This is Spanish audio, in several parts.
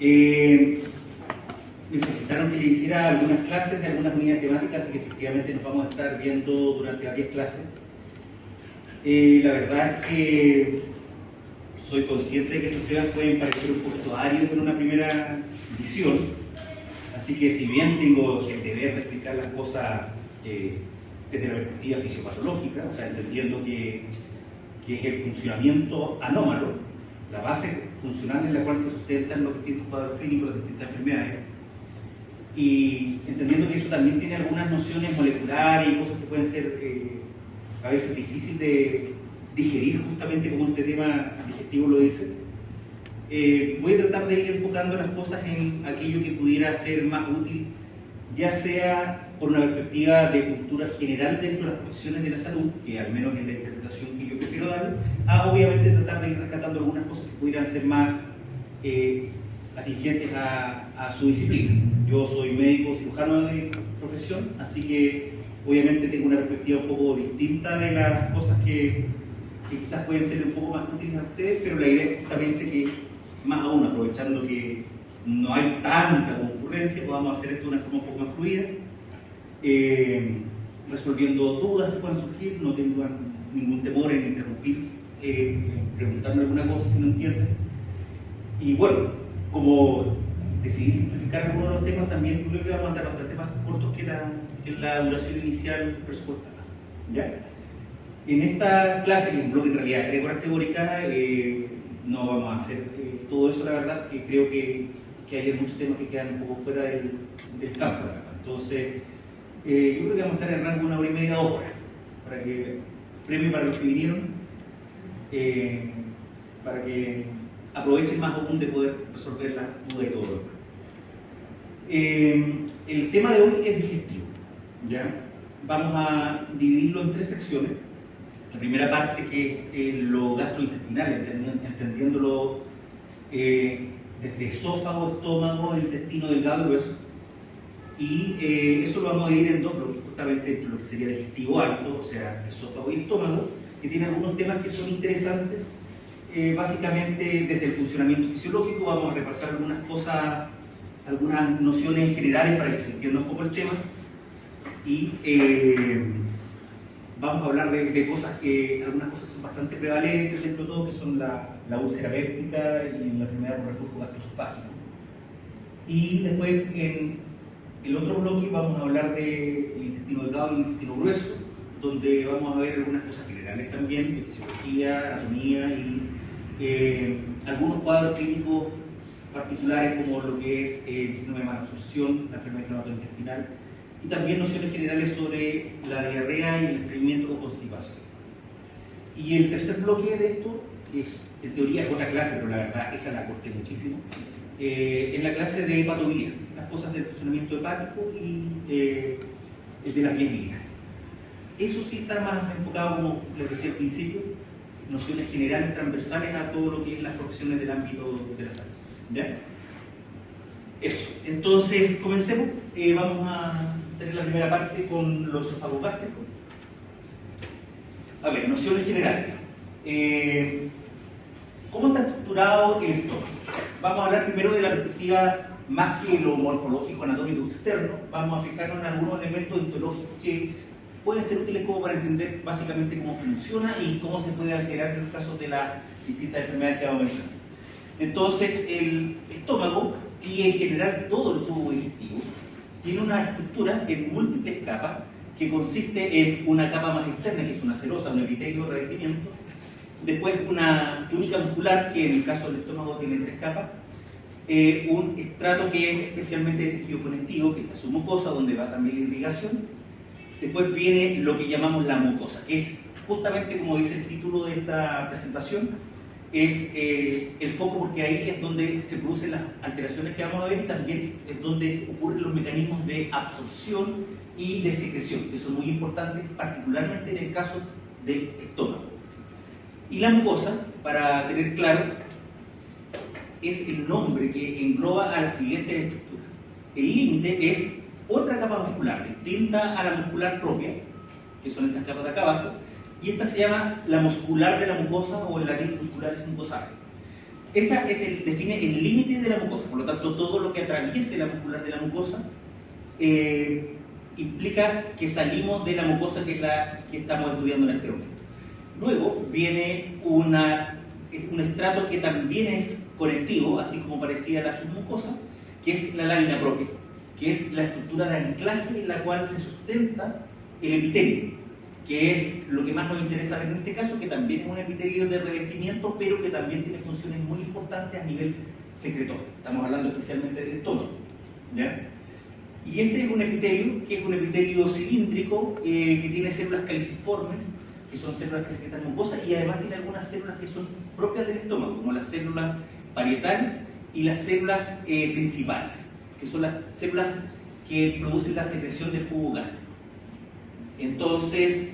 Me solicitaron que le hiciera algunas clases de algunas unidades temáticas, así que efectivamente nos vamos a estar viendo durante varias clases. La verdad es que soy consciente de que estos temas pueden parecer un poquito áridos en una primera visión, así que si bien tengo el deber de explicar las cosas desde la perspectiva fisiopatológica, o sea, entendiendo que es el funcionamiento anómalo, la base funcional en la cual se sustentan los distintos cuadros clínicos, las distintas enfermedades, y entendiendo que eso también tiene algunas nociones moleculares y cosas que pueden ser a veces difíciles de digerir, justamente como este tema digestivo lo dice, voy a tratar de ir enfocando las cosas en aquello que pudiera ser más útil, ya sea por una perspectiva de cultura general dentro de las profesiones de la salud, que al menos en la interpretación que yo prefiero dar, a obviamente tratar de ir rescatando algunas cosas que pudieran ser más atingentes a su disciplina. Yo soy médico cirujano de profesión, así que obviamente tengo una perspectiva un poco distinta de las cosas que quizás pueden ser un poco más útiles a ustedes, pero la idea es justamente que, más aún aprovechando que no hay tanta concurrencia, podamos hacer esto de una forma un poco más fluida, resolviendo dudas que puedan surgir, no tengan ningún temor en interrumpir, preguntarme alguna cosa si no entienden. Y bueno, como decidí simplificar algunos de los temas, también creo que vamos a mandar bastante más cortos que la duración inicial presupuestada. ¿Ya? En esta clase, que es un bloque en realidad de 3 horas teóricas, no vamos a hacer todo eso, la verdad, que creo que hay muchos temas que quedan un poco fuera del campo, la verdad. Entonces, yo creo que vamos a estar en rango de 1 hora y media, 2 horas, para que premio para los que vinieron, para que aprovechen más aún de poder resolver las dudas y todo lo demás. El tema de hoy es digestivo, ¿ya? Vamos a dividirlo en 3 secciones. La primera parte, que es lo gastrointestinal, entendiéndolo desde esófago, estómago, intestino delgado y grueso. Y eso lo vamos a dividir en 2 bloques, justamente entre lo que sería digestivo alto, o sea, esófago y estómago, que tiene algunos temas que son interesantes. Básicamente, desde el funcionamiento fisiológico, vamos a repasar algunas cosas, algunas nociones generales para que se entienda un poco el tema. Y vamos a hablar de cosas algunas cosas que son bastante prevalentes dentro de todo, que son la úlcera péptica y la enfermedad por reflujo gastroesofágico. Y después, en el otro bloque, vamos a hablar del intestino delgado y el intestino grueso, donde vamos a ver algunas cosas generales también, de fisiología, anatomía y algunos cuadros clínicos particulares, como lo que es el síndrome de malabsorción, la enfermedad inflamatoria-intestinal, y también nociones generales sobre la diarrea y el estreñimiento o constipación. Y el tercer bloque de esto, en teoría es otra clase, pero la verdad esa la corté muchísimo, es la clase de hepatobilía, las cosas del funcionamiento hepático y de las vías biliares. Eso sí está más enfocado, como les decía al principio, nociones generales transversales a todo lo que es las profesiones del ámbito de la salud. ¿Ya? Eso. Entonces, comencemos. Vamos a tener la primera parte con los esófagos gástricos. A ver, nociones generales. ¿Cómo está estructurado el estómago? Vamos a hablar primero de la perspectiva más que lo morfológico, anatómico externo. Vamos a fijarnos en algunos elementos histológicos que pueden ser útiles como para entender básicamente cómo funciona y cómo se puede alterar en los casos de las distintas enfermedades que vamos a mencionar. Entonces, el estómago y en general todo el tubo digestivo tiene una estructura en múltiples capas que consiste en una capa más externa, que es una serosa, un epitelio de revestimiento, después una túnica muscular, que en el caso del estómago tiene 3 capas, un estrato que es especialmente de tejido conectivo, que es la submucosa, donde va también la irrigación. Después viene lo que llamamos la mucosa, que es justamente, como dice el título de esta presentación, es el foco, porque ahí es donde se producen las alteraciones que vamos a ver y también es donde ocurren los mecanismos de absorción y de secreción, que son muy importantes, particularmente en el caso del estómago. Y la mucosa, para tener claro, es el nombre que engloba a la siguiente estructura. El límite es otra capa muscular, distinta a la muscular propia, que son estas capas de acá abajo, y esta se llama la muscular de la mucosa, o en latín muscularis mucosae. define el límite de la mucosa. Por lo tanto, todo lo que atraviese la muscular de la mucosa implica que salimos de la mucosa que es la que estamos estudiando en este momento. Luego viene un estrato que también es conectivo, así como parecía la submucosa, que es la lámina propia, que es la estructura de anclaje en la cual se sustenta el epitelio, que es lo que más nos interesa ver en este caso, que también es un epitelio de revestimiento, pero que también tiene funciones muy importantes a nivel secretorio. Estamos hablando especialmente del estómago, ¿ya? Y este es un epitelio, que es un epitelio cilíndrico, que tiene células caliciformes, que son células que secretan mucosa, y además tiene algunas células que son propias del estómago, como las células parietales y las células principales, que son las células que producen la secreción del jugo gástrico. Entonces,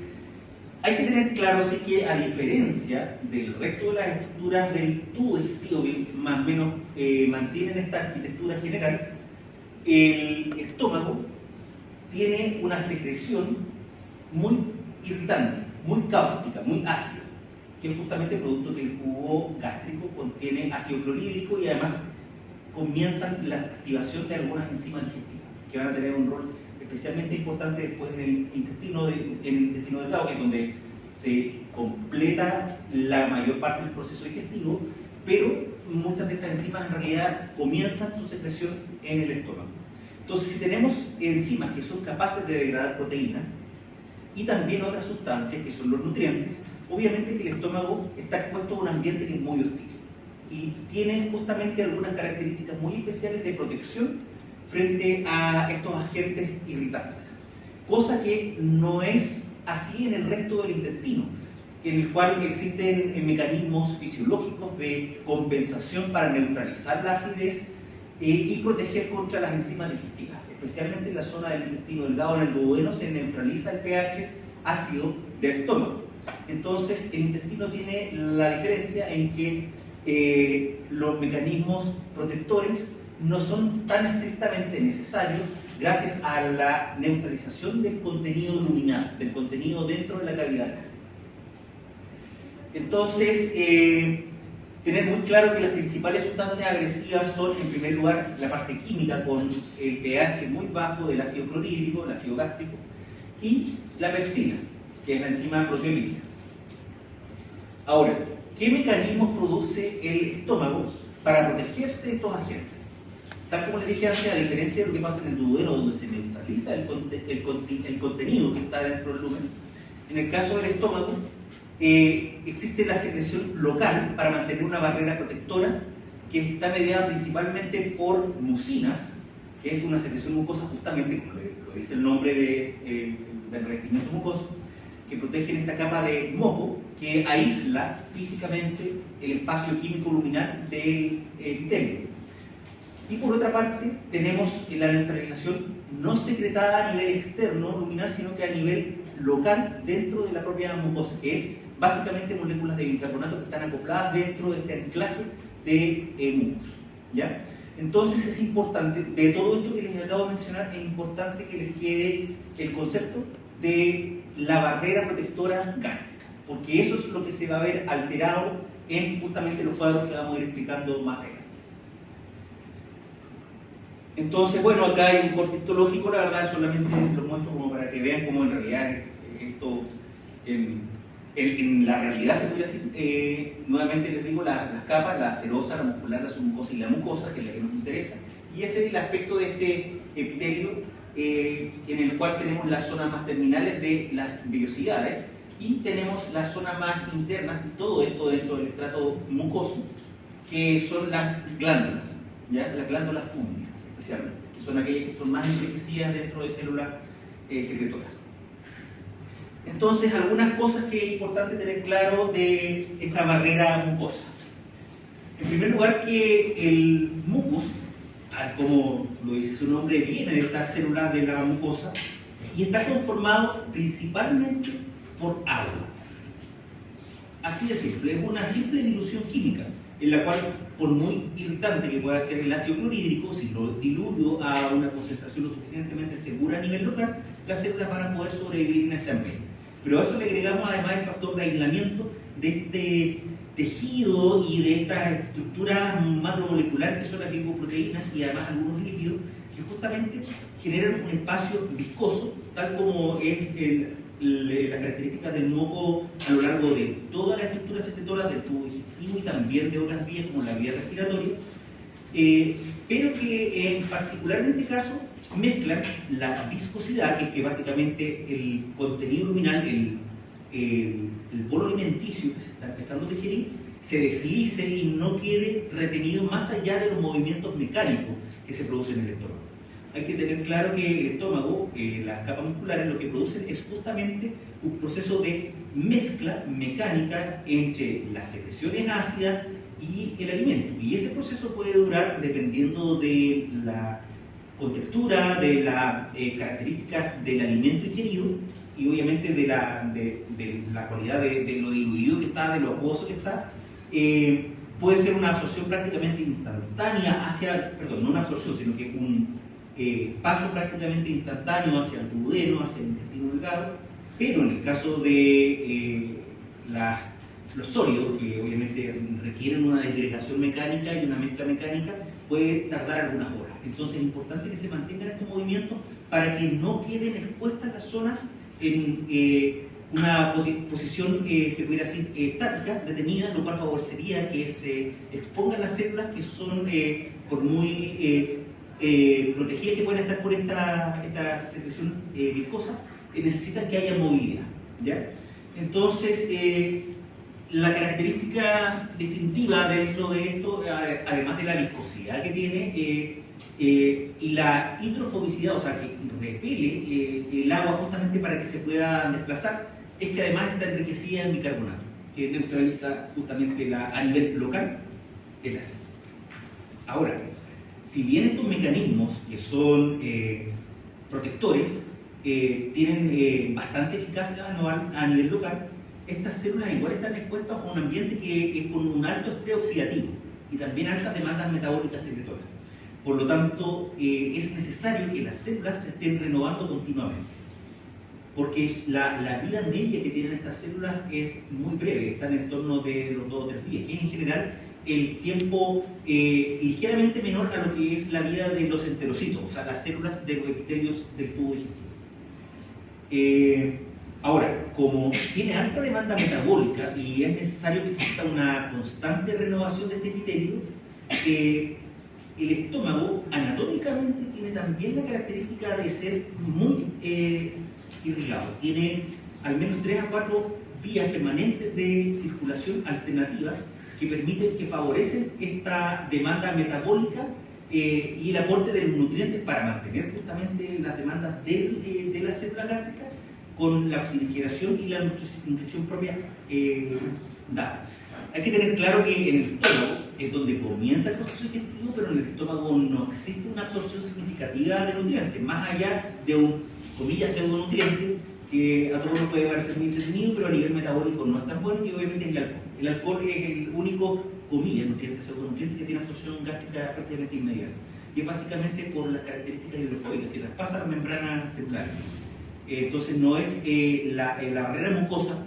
hay que tener claro sí que, a diferencia del resto de las estructuras del tubo digestivo, que más o menos mantienen esta arquitectura general, el estómago tiene una secreción muy irritante, muy cáustica, muy ácida, que es justamente producto que el jugo gástrico contiene ácido clorhídrico, y además comienzan la activación de algunas enzimas digestivas, que van a tener un rol especialmente importante después en el intestino delgado, que es donde se completa la mayor parte del proceso digestivo, pero muchas de esas enzimas en realidad comienzan su secreción en el estómago. Entonces, si tenemos enzimas que son capaces de degradar proteínas y también otras sustancias que son los nutrientes, obviamente que el estómago está expuesto a un ambiente que es muy hostil y tiene justamente algunas características muy especiales de protección frente a estos agentes irritantes, cosa que no es así en el resto del intestino, en el cual existen mecanismos fisiológicos de compensación para neutralizar la acidez y proteger contra las enzimas digestivas. Especialmente en la zona del intestino delgado, en el duodeno, se neutraliza el pH ácido del estómago. Entonces, el intestino tiene la diferencia en que los mecanismos protectores no son tan estrictamente necesarios gracias a la neutralización del contenido luminal, del contenido dentro de la cavidad. Entonces, tener muy claro que las principales sustancias agresivas son, en primer lugar, la parte química, con el pH muy bajo del ácido clorhídrico, el ácido gástrico, y la pepsina, que es la enzima proteolítica. Ahora, ¿qué mecanismos produce el estómago para protegerse de estos agentes? Tal como les dije antes, a diferencia de lo que pasa en el duodeno, donde se neutraliza el contenido que está dentro del lumen, en el caso del estómago existe la secreción local para mantener una barrera protectora que está mediada principalmente por mucinas, que es una secreción mucosa justamente, como lo dice el nombre del revestimiento mucoso, que protegen esta capa de moco que aísla físicamente el espacio químico luminal del epitelio. Y por otra parte, tenemos la neutralización no secretada a nivel externo luminal, sino que a nivel local dentro de la propia mucosa, que es básicamente moléculas de bicarbonato que están acopladas dentro de este anclaje de mucus, ¿ya? Entonces es importante, de todo esto que les acabo de mencionar, es importante que les quede el concepto de la barrera protectora gástrica, porque eso es lo que se va a ver alterado en justamente los cuadros que vamos a ir explicando más adelante. Entonces, bueno, acá hay un corte histológico, la verdad, solamente se lo muestro como para que vean cómo en realidad esto, en la realidad se puede decir, nuevamente les digo, las capas, la serosa, la muscular, la submucosa y la mucosa, que es la que nos interesa, y ese es el aspecto de este epitelio, en el cual tenemos las zonas más terminales de las vellosidades, y tenemos las zonas más internas, todo esto dentro del estrato mucoso, que son las glándulas, ¿ya? Las glándulas fúngicas, especialmente, que son aquellas que son más enriquecidas dentro de células secretoras. Entonces, algunas cosas que es importante tener claro de esta barrera mucosa. En primer lugar, que el mucus, como lo dice su nombre, viene de estas células de la mucosa y está conformado principalmente por agua. Así de simple, es una simple dilución química, en la cual, por muy irritante que pueda ser el ácido clorhídrico, si lo diluyo a una concentración lo suficientemente segura a nivel local, las células van a poder sobrevivir en ese ambiente. Pero a eso le agregamos además el factor de aislamiento de tejido y de estas estructuras macromoleculares que son las glicoproteínas y además algunos lípidos que justamente generan un espacio viscoso, tal como es la característica del moco a lo largo de todas las estructuras secretoras del tubo digestivo y también de otras vías como la vía respiratoria, pero que en particular en este caso mezclan la viscosidad, que es que básicamente el contenido luminal, el bolo alimenticio que se está empezando a digerir, se deslice y no quede retenido más allá de los movimientos mecánicos que se producen en el estómago. Hay que tener claro que el estómago, las capas musculares, lo que producen es justamente un proceso de mezcla mecánica entre las secreciones ácidas y el alimento. Y ese proceso puede durar dependiendo de la contextura, de las características del alimento ingerido y obviamente de la cualidad de lo diluido que está, de lo acuoso que está. Puede ser una absorción prácticamente instantánea perdón, no una absorción, sino que un paso prácticamente instantáneo hacia el duodeno, hacia el intestino delgado, pero en el caso de los sólidos, que obviamente requieren una desgregación mecánica y una mezcla mecánica, puede tardar algunas horas. Entonces es importante que se mantengan estos movimientos para que no queden expuestas las zonas en una posición, se pudiera decir, estática, detenida, lo cual favorecería que se expongan las células que son por muy protegidas que pueden estar por esta secreción viscosa, necesitan que haya movilidad, ¿ya? Entonces, la característica distintiva dentro de esto, además de la viscosidad que tiene y la hidrofobicidad, o sea, que repele el agua justamente para que se pueda desplazar, es que además está enriquecida en bicarbonato, que neutraliza justamente a nivel local el ácido. Ahora, si bien estos mecanismos que son protectores tienen bastante eficacia a nivel local, estas células igual están expuestas a un ambiente que es con un alto estrés oxidativo y también altas demandas metabólicas secretoras. Por lo tanto, es necesario que las células se estén renovando continuamente, porque la vida media que tienen estas células es muy breve, está en el torno de los 2 o 3 días, que es en general el tiempo ligeramente menor a lo que es la vida de los enterocitos, o sea, las células de los epitelios del tubo digestivo. Ahora, como tiene alta demanda metabólica y es necesario que exista una constante renovación de este epitelio, el estómago anatómicamente tiene también la característica de ser muy irrigado. Tiene al menos 3 a 4 vías permanentes de circulación alternativas que permiten, que favorecen esta demanda metabólica y el aporte de los nutrientes para mantener justamente las demandas de las células gástricas con la oxigenación y la nutrición propia dada. Hay que tener claro que en el estómago es donde comienza el proceso digestivo, pero en el estómago no existe una absorción significativa de nutrientes, más allá de un, comillas, pseudonutriente, que a todos nos puede parecer muy entretenido, pero a nivel metabólico no es tan bueno, que obviamente es el alcohol. El alcohol es el único, comillas, nutriente pseudonutriente que tiene absorción gástrica prácticamente inmediata. Y es básicamente por las características hidrofóbicas que traspasa la membrana celular. Entonces no es la barrera mucosa,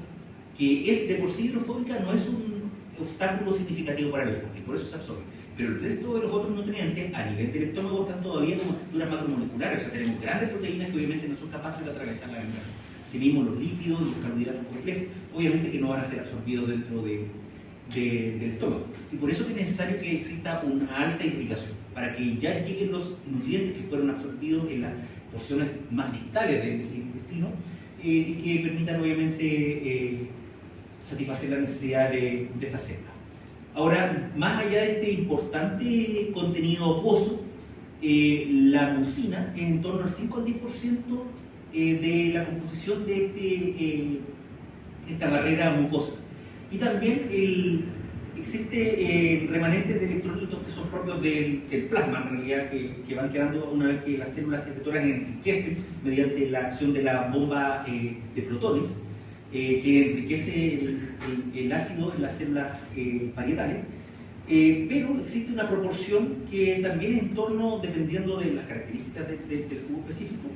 que es de por sí hidrofóbica, no es un obstáculo significativo para el alcohol, y por eso se absorbe. Pero el resto de los otros nutrientes a nivel del estómago están todavía como estructuras macromoleculares, o sea, tenemos grandes proteínas que obviamente no son capaces de atravesar la membrana. Asimismo, los lípidos y los carbohidratos complejos, obviamente que no van a ser absorbidos dentro del estómago. Y por eso es necesario que exista una alta irrigación, para que ya lleguen los nutrientes que fueron absorbidos en las porciones más distales del intestino y que permitan obviamente satisfacer la necesidad de esta célula. Ahora, más allá de este importante contenido acuoso, la mucina es en torno al 5 al 10% de la composición de esta barrera mucosa. Y también existe remanentes de electrolitos que son propios del plasma, en realidad, que van quedando una vez que las células secretoras enriquecen mediante la acción de la bomba de protones, que enriquece el ácido en las células parietales, pero existe una proporción que también en torno, dependiendo de las características del tubo específico,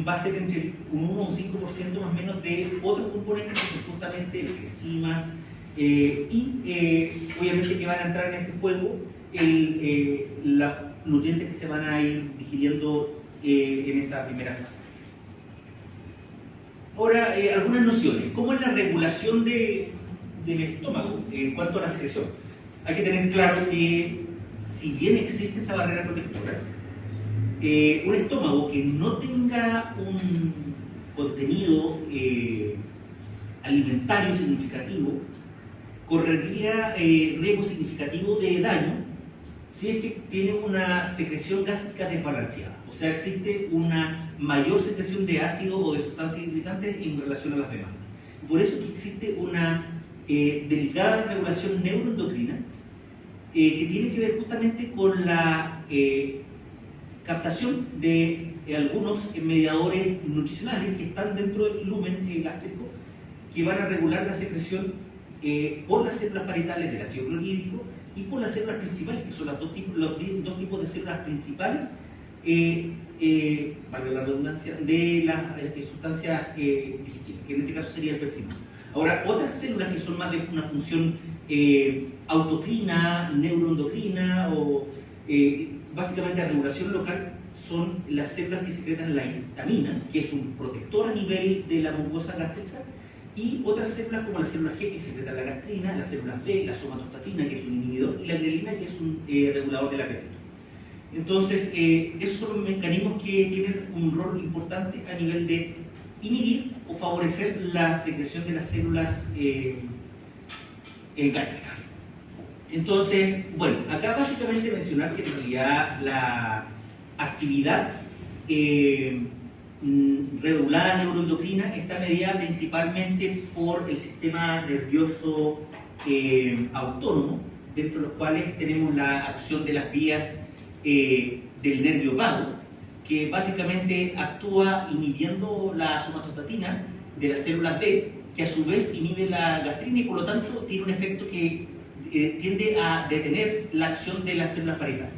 va a ser entre un 1 o un 5% más o menos de otros componentes que son justamente las enzimas, Obviamente que van a entrar en este juego los nutrientes que se van a ir digiriendo en esta primera fase. Ahora, algunas nociones. ¿Cómo es la regulación del estómago en cuanto a la secreción? Hay que tener claro que, si bien existe esta barrera protectora, un estómago que no tenga un contenido alimentario significativo correría riesgo significativo de daño si es que tiene una secreción gástrica desbalanceada. O sea, existe una mayor secreción de ácido o de sustancias irritantes en relación a las demás. Por eso que existe una delicada regulación neuroendocrina que tiene que ver justamente con la captación de algunos mediadores nutricionales que están dentro del lumen gástrico, que van a regular la secreción por las células parietales del ácido clorhídrico y por las células principales, que son los dos tipos de células principales, valga la redundancia, de las sustancias digestivas, que en este caso sería el pepsino. Ahora, otras células que son más de una función autocrina, neuroendocrina o básicamente a regulación local, son las células que secretan la histamina, que es un protector a nivel de la mucosa gástrica, y otras células como las células G, que secretan la gastrina, las células D, la somatostatina, que es un inhibidor, y la grelina, que es un regulador del apetito. Entonces, esos son los mecanismos que tienen un rol importante a nivel de inhibir o favorecer la secreción de las células gástricas. Entonces, bueno, acá básicamente mencionar que en realidad la actividad regulada neuroendocrina está medida principalmente por el sistema nervioso autónomo, dentro de los cuales tenemos la acción de las vías del nervio vago, que básicamente actúa inhibiendo la somatostatina de las células D, que a su vez inhibe la gastrina y por lo tanto tiene un efecto que tiende a detener la acción de las células parietales.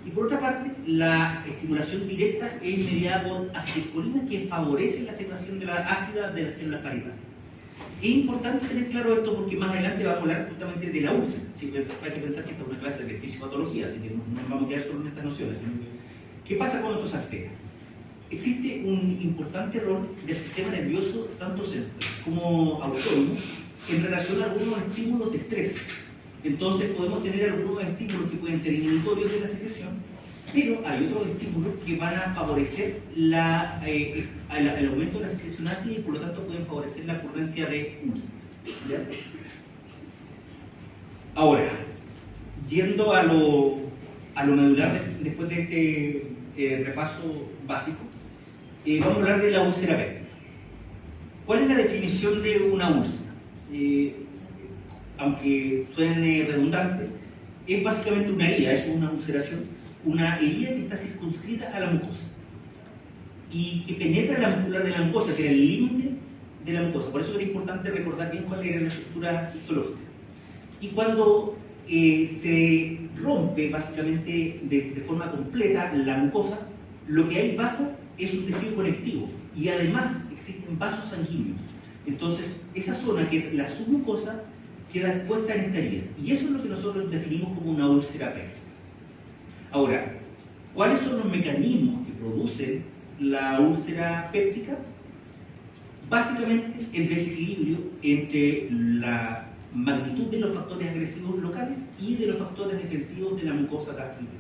Y por otra parte, la estimulación directa es mediada por acetilcolina, que favorece la secreción de la ácida de las células parietales. Es importante tener claro esto porque más adelante vamos a hablar justamente de la úlcera. Hay que pensar que esta es una clase de fisiopatología, así que no nos vamos a quedar solo en estas nociones. ¿Qué pasa con otros arterias? Existe un importante rol del sistema nervioso, tanto central como autónomo, en relación a algunos estímulos de estrés. Entonces podemos tener algunos estímulos que pueden ser inhibitorios de la secreción, pero hay otros estímulos que van a favorecer el aumento de la secreción ácida y por lo tanto pueden favorecer la ocurrencia de úlceras. ¿Ya? Ahora, yendo a lo medular después de este repaso básico, vamos a hablar de la úlcera péptica. ¿Cuál es la definición de una úlcera? Aunque suene redundante, es básicamente una herida, es una ulceración, una herida que está circunscrita a la mucosa y que penetra la muscular de la mucosa, que era el límite de la mucosa. Por eso era importante recordar bien cuál era la estructura histológica. Y cuando se rompe básicamente de forma completa la mucosa, lo que hay bajo es un tejido conectivo y además existen vasos sanguíneos. Entonces, esa zona que es la submucosa queda expuesta en esta herida. Y eso es lo que nosotros definimos como una úlcera péptica. Ahora, ¿cuáles son los mecanismos que producen la úlcera péptica? Básicamente, el desequilibrio entre la magnitud de los factores agresivos locales y de los factores defensivos de la mucosa gástrica.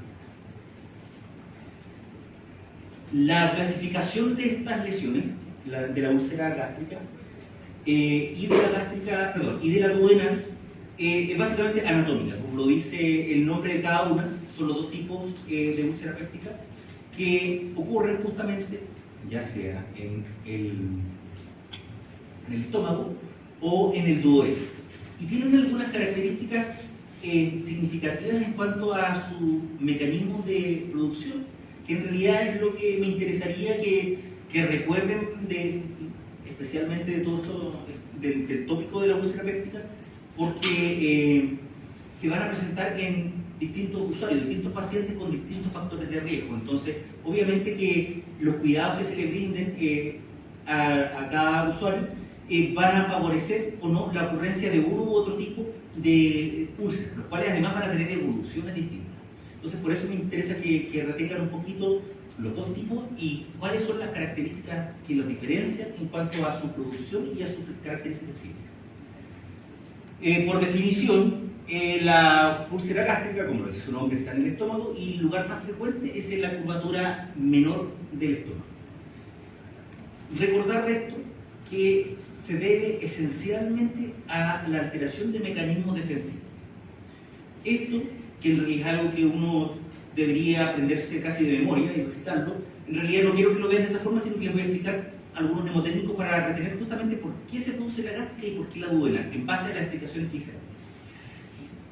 La clasificación de estas lesiones, de la úlcera gástrica, y de la duodenal, es básicamente anatómica, como lo dice el nombre de cada una. Son los dos tipos de úlcera péptica que ocurren justamente ya sea en el estómago o en el duodeno, y tienen algunas características significativas en cuanto a su mecanismo de producción, que en realidad es lo que me interesaría que recuerden especialmente de todo esto, del tópico de la úlcera péptica, porque se van a presentar en distintos usuarios, distintos pacientes con distintos factores de riesgo. Entonces, obviamente que los cuidados que se le brinden a cada usuario van a favorecer o no la ocurrencia de uno u otro tipo de úlceras, los cuales además van a tener evoluciones distintas. Entonces, por eso me interesa que retengan un poquito los dos tipos y cuáles son las características que los diferencian en cuanto a su producción y a sus características clínicas. Por definición, la úlcera gástrica, como lo dice su nombre, está en el estómago y el lugar más frecuente es en la curvatura menor del estómago. Recordar de esto que se debe esencialmente a la alteración de mecanismos defensivos. Esto, que en realidad es algo que uno debería aprenderse casi de memoria y recitarlo, en realidad no quiero que lo vean de esa forma, sino que les voy a explicar algunos mnemotécnicos para retener justamente por qué se produce la gástrica y por qué la duodenal, en base a las explicaciones que hice.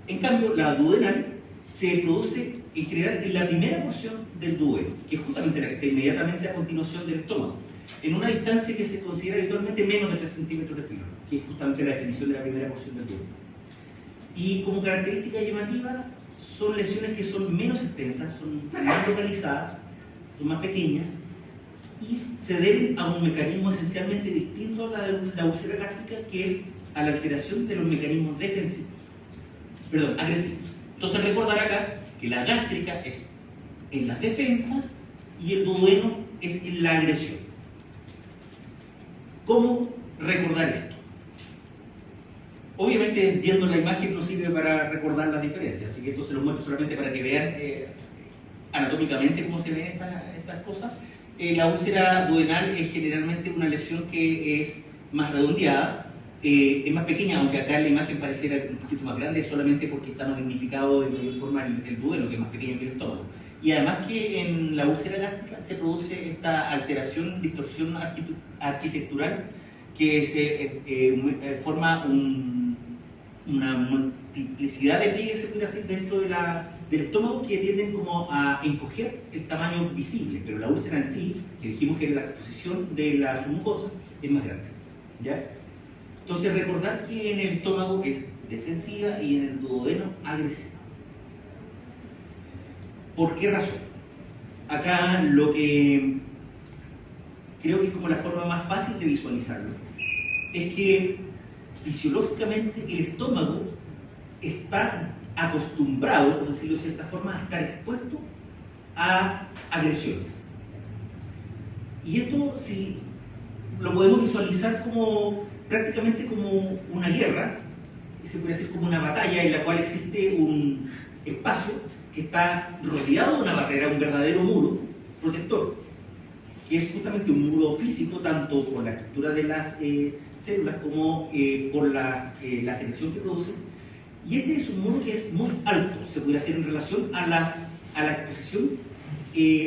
En cambio, la duodenal se produce en general en la primera porción del duodeno, que es justamente la que está inmediatamente a continuación del estómago, en una distancia que se considera habitualmente menos de 3 centímetros de píloro, que es justamente la definición de la primera porción del duodeno. Y como característica llamativa, son lesiones que son menos extensas, son más localizadas, son más pequeñas y se deben a un mecanismo esencialmente distinto a la úlcera gástrica, que es a la alteración de los mecanismos agresivos. Entonces recordar acá que la gástrica es en las defensas y el duodeno es en la agresión. ¿Cómo recordar esto? Obviamente, viendo la imagen no sirve para recordar las diferencias, así que esto se lo muestro solamente para que vean anatómicamente cómo se ven estas cosas. La úlcera duodenal es generalmente una lesión que es más redondeada, es más pequeña, aunque acá en la imagen pareciera un poquito más grande, solamente porque está magnificado de mayor forma el duodeno, que es más pequeño que el estómago. Y además que en la úlcera gástrica se produce esta alteración, distorsión arquitectural, que se forma una multiplicidad de pliegues, se puede decir, dentro del estómago, que tienden como a encoger el tamaño visible, pero la úlcera en sí, que dijimos que la exposición de la submucosa es más grande, ¿ya? Entonces recordar que en el estómago es defensiva y en el duodeno agresiva. ¿Por qué razón? Acá lo que creo que es como la forma más fácil de visualizarlo es que fisiológicamente el estómago está acostumbrado, por decirlo de cierta forma, a estar expuesto a agresiones. Y esto sí lo podemos visualizar como prácticamente como una guerra, se puede decir como una batalla en la cual existe un espacio que está rodeado de una barrera, un verdadero muro protector, que es justamente un muro físico, tanto por la estructura de las células como por la secreción que producen. Y este es un muro que es muy alto, se puede hacer en relación a la exposición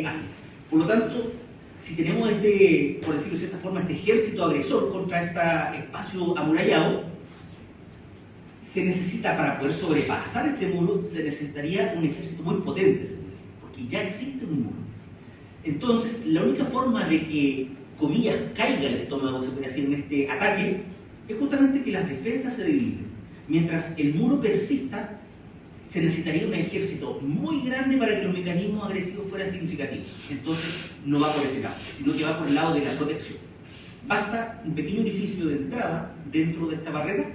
así. Por lo tanto, si tenemos por decirlo de cierta forma, este ejército agresor contra este espacio amurallado, se necesita, para poder sobrepasar este muro, se necesitaría un ejército muy potente, se puede decir, porque ya existe un muro. Entonces, la única forma de que, comillas, caiga el estómago, se puede decir, en este ataque, es justamente que las defensas se dividen. Mientras el muro persista, se necesitaría un ejército muy grande para que los mecanismos agresivos fueran significativos. Entonces, no va por ese lado, sino que va por el lado de la protección. Basta un pequeño orificio de entrada dentro de esta barrera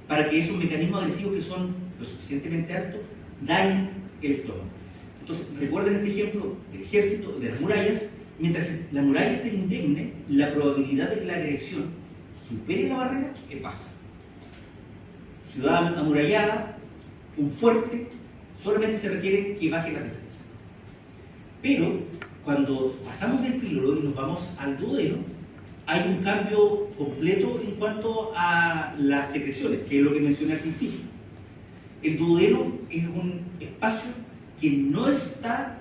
para que esos mecanismos agresivos, que son lo suficientemente altos, dañen el estómago. Entonces, recuerden este ejemplo del ejército, de las murallas. Mientras la muralla esté indemne, la probabilidad de que la agresión supere la barrera es baja. Ciudad amurallada, un fuerte, solamente se requiere que baje la defensa. Pero cuando pasamos del píloro y nos vamos al duodeno, hay un cambio completo en cuanto a las secreciones, que es lo que mencioné al principio. El duodeno es un espacio que no está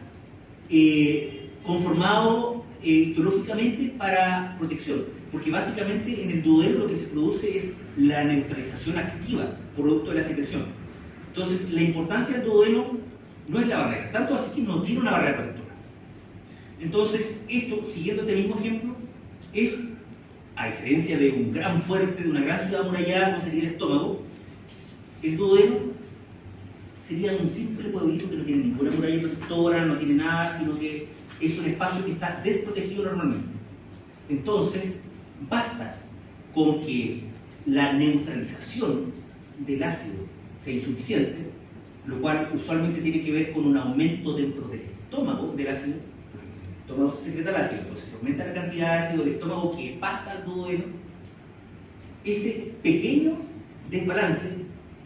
conformado histológicamente para protección, porque básicamente en el duodeno lo que se produce es la neutralización activa producto de la secreción. Entonces, la importancia del duodeno no es la barrera, tanto así que no tiene una barrera protectora. Entonces, esto, siguiendo este mismo ejemplo, es, a diferencia de un gran fuerte, de una gran ciudad amurallada como sería el estómago, el duodeno sería un simple pueblito que no tiene ninguna muralla protectora, no tiene nada, sino que es un espacio que está desprotegido normalmente. Entonces, basta con que la neutralización del ácido sea insuficiente, lo cual usualmente tiene que ver con un aumento dentro del estómago del ácido. El estómago se secreta el ácido, entonces se aumenta la cantidad de ácido del estómago que pasa al duodeno. Ese pequeño desbalance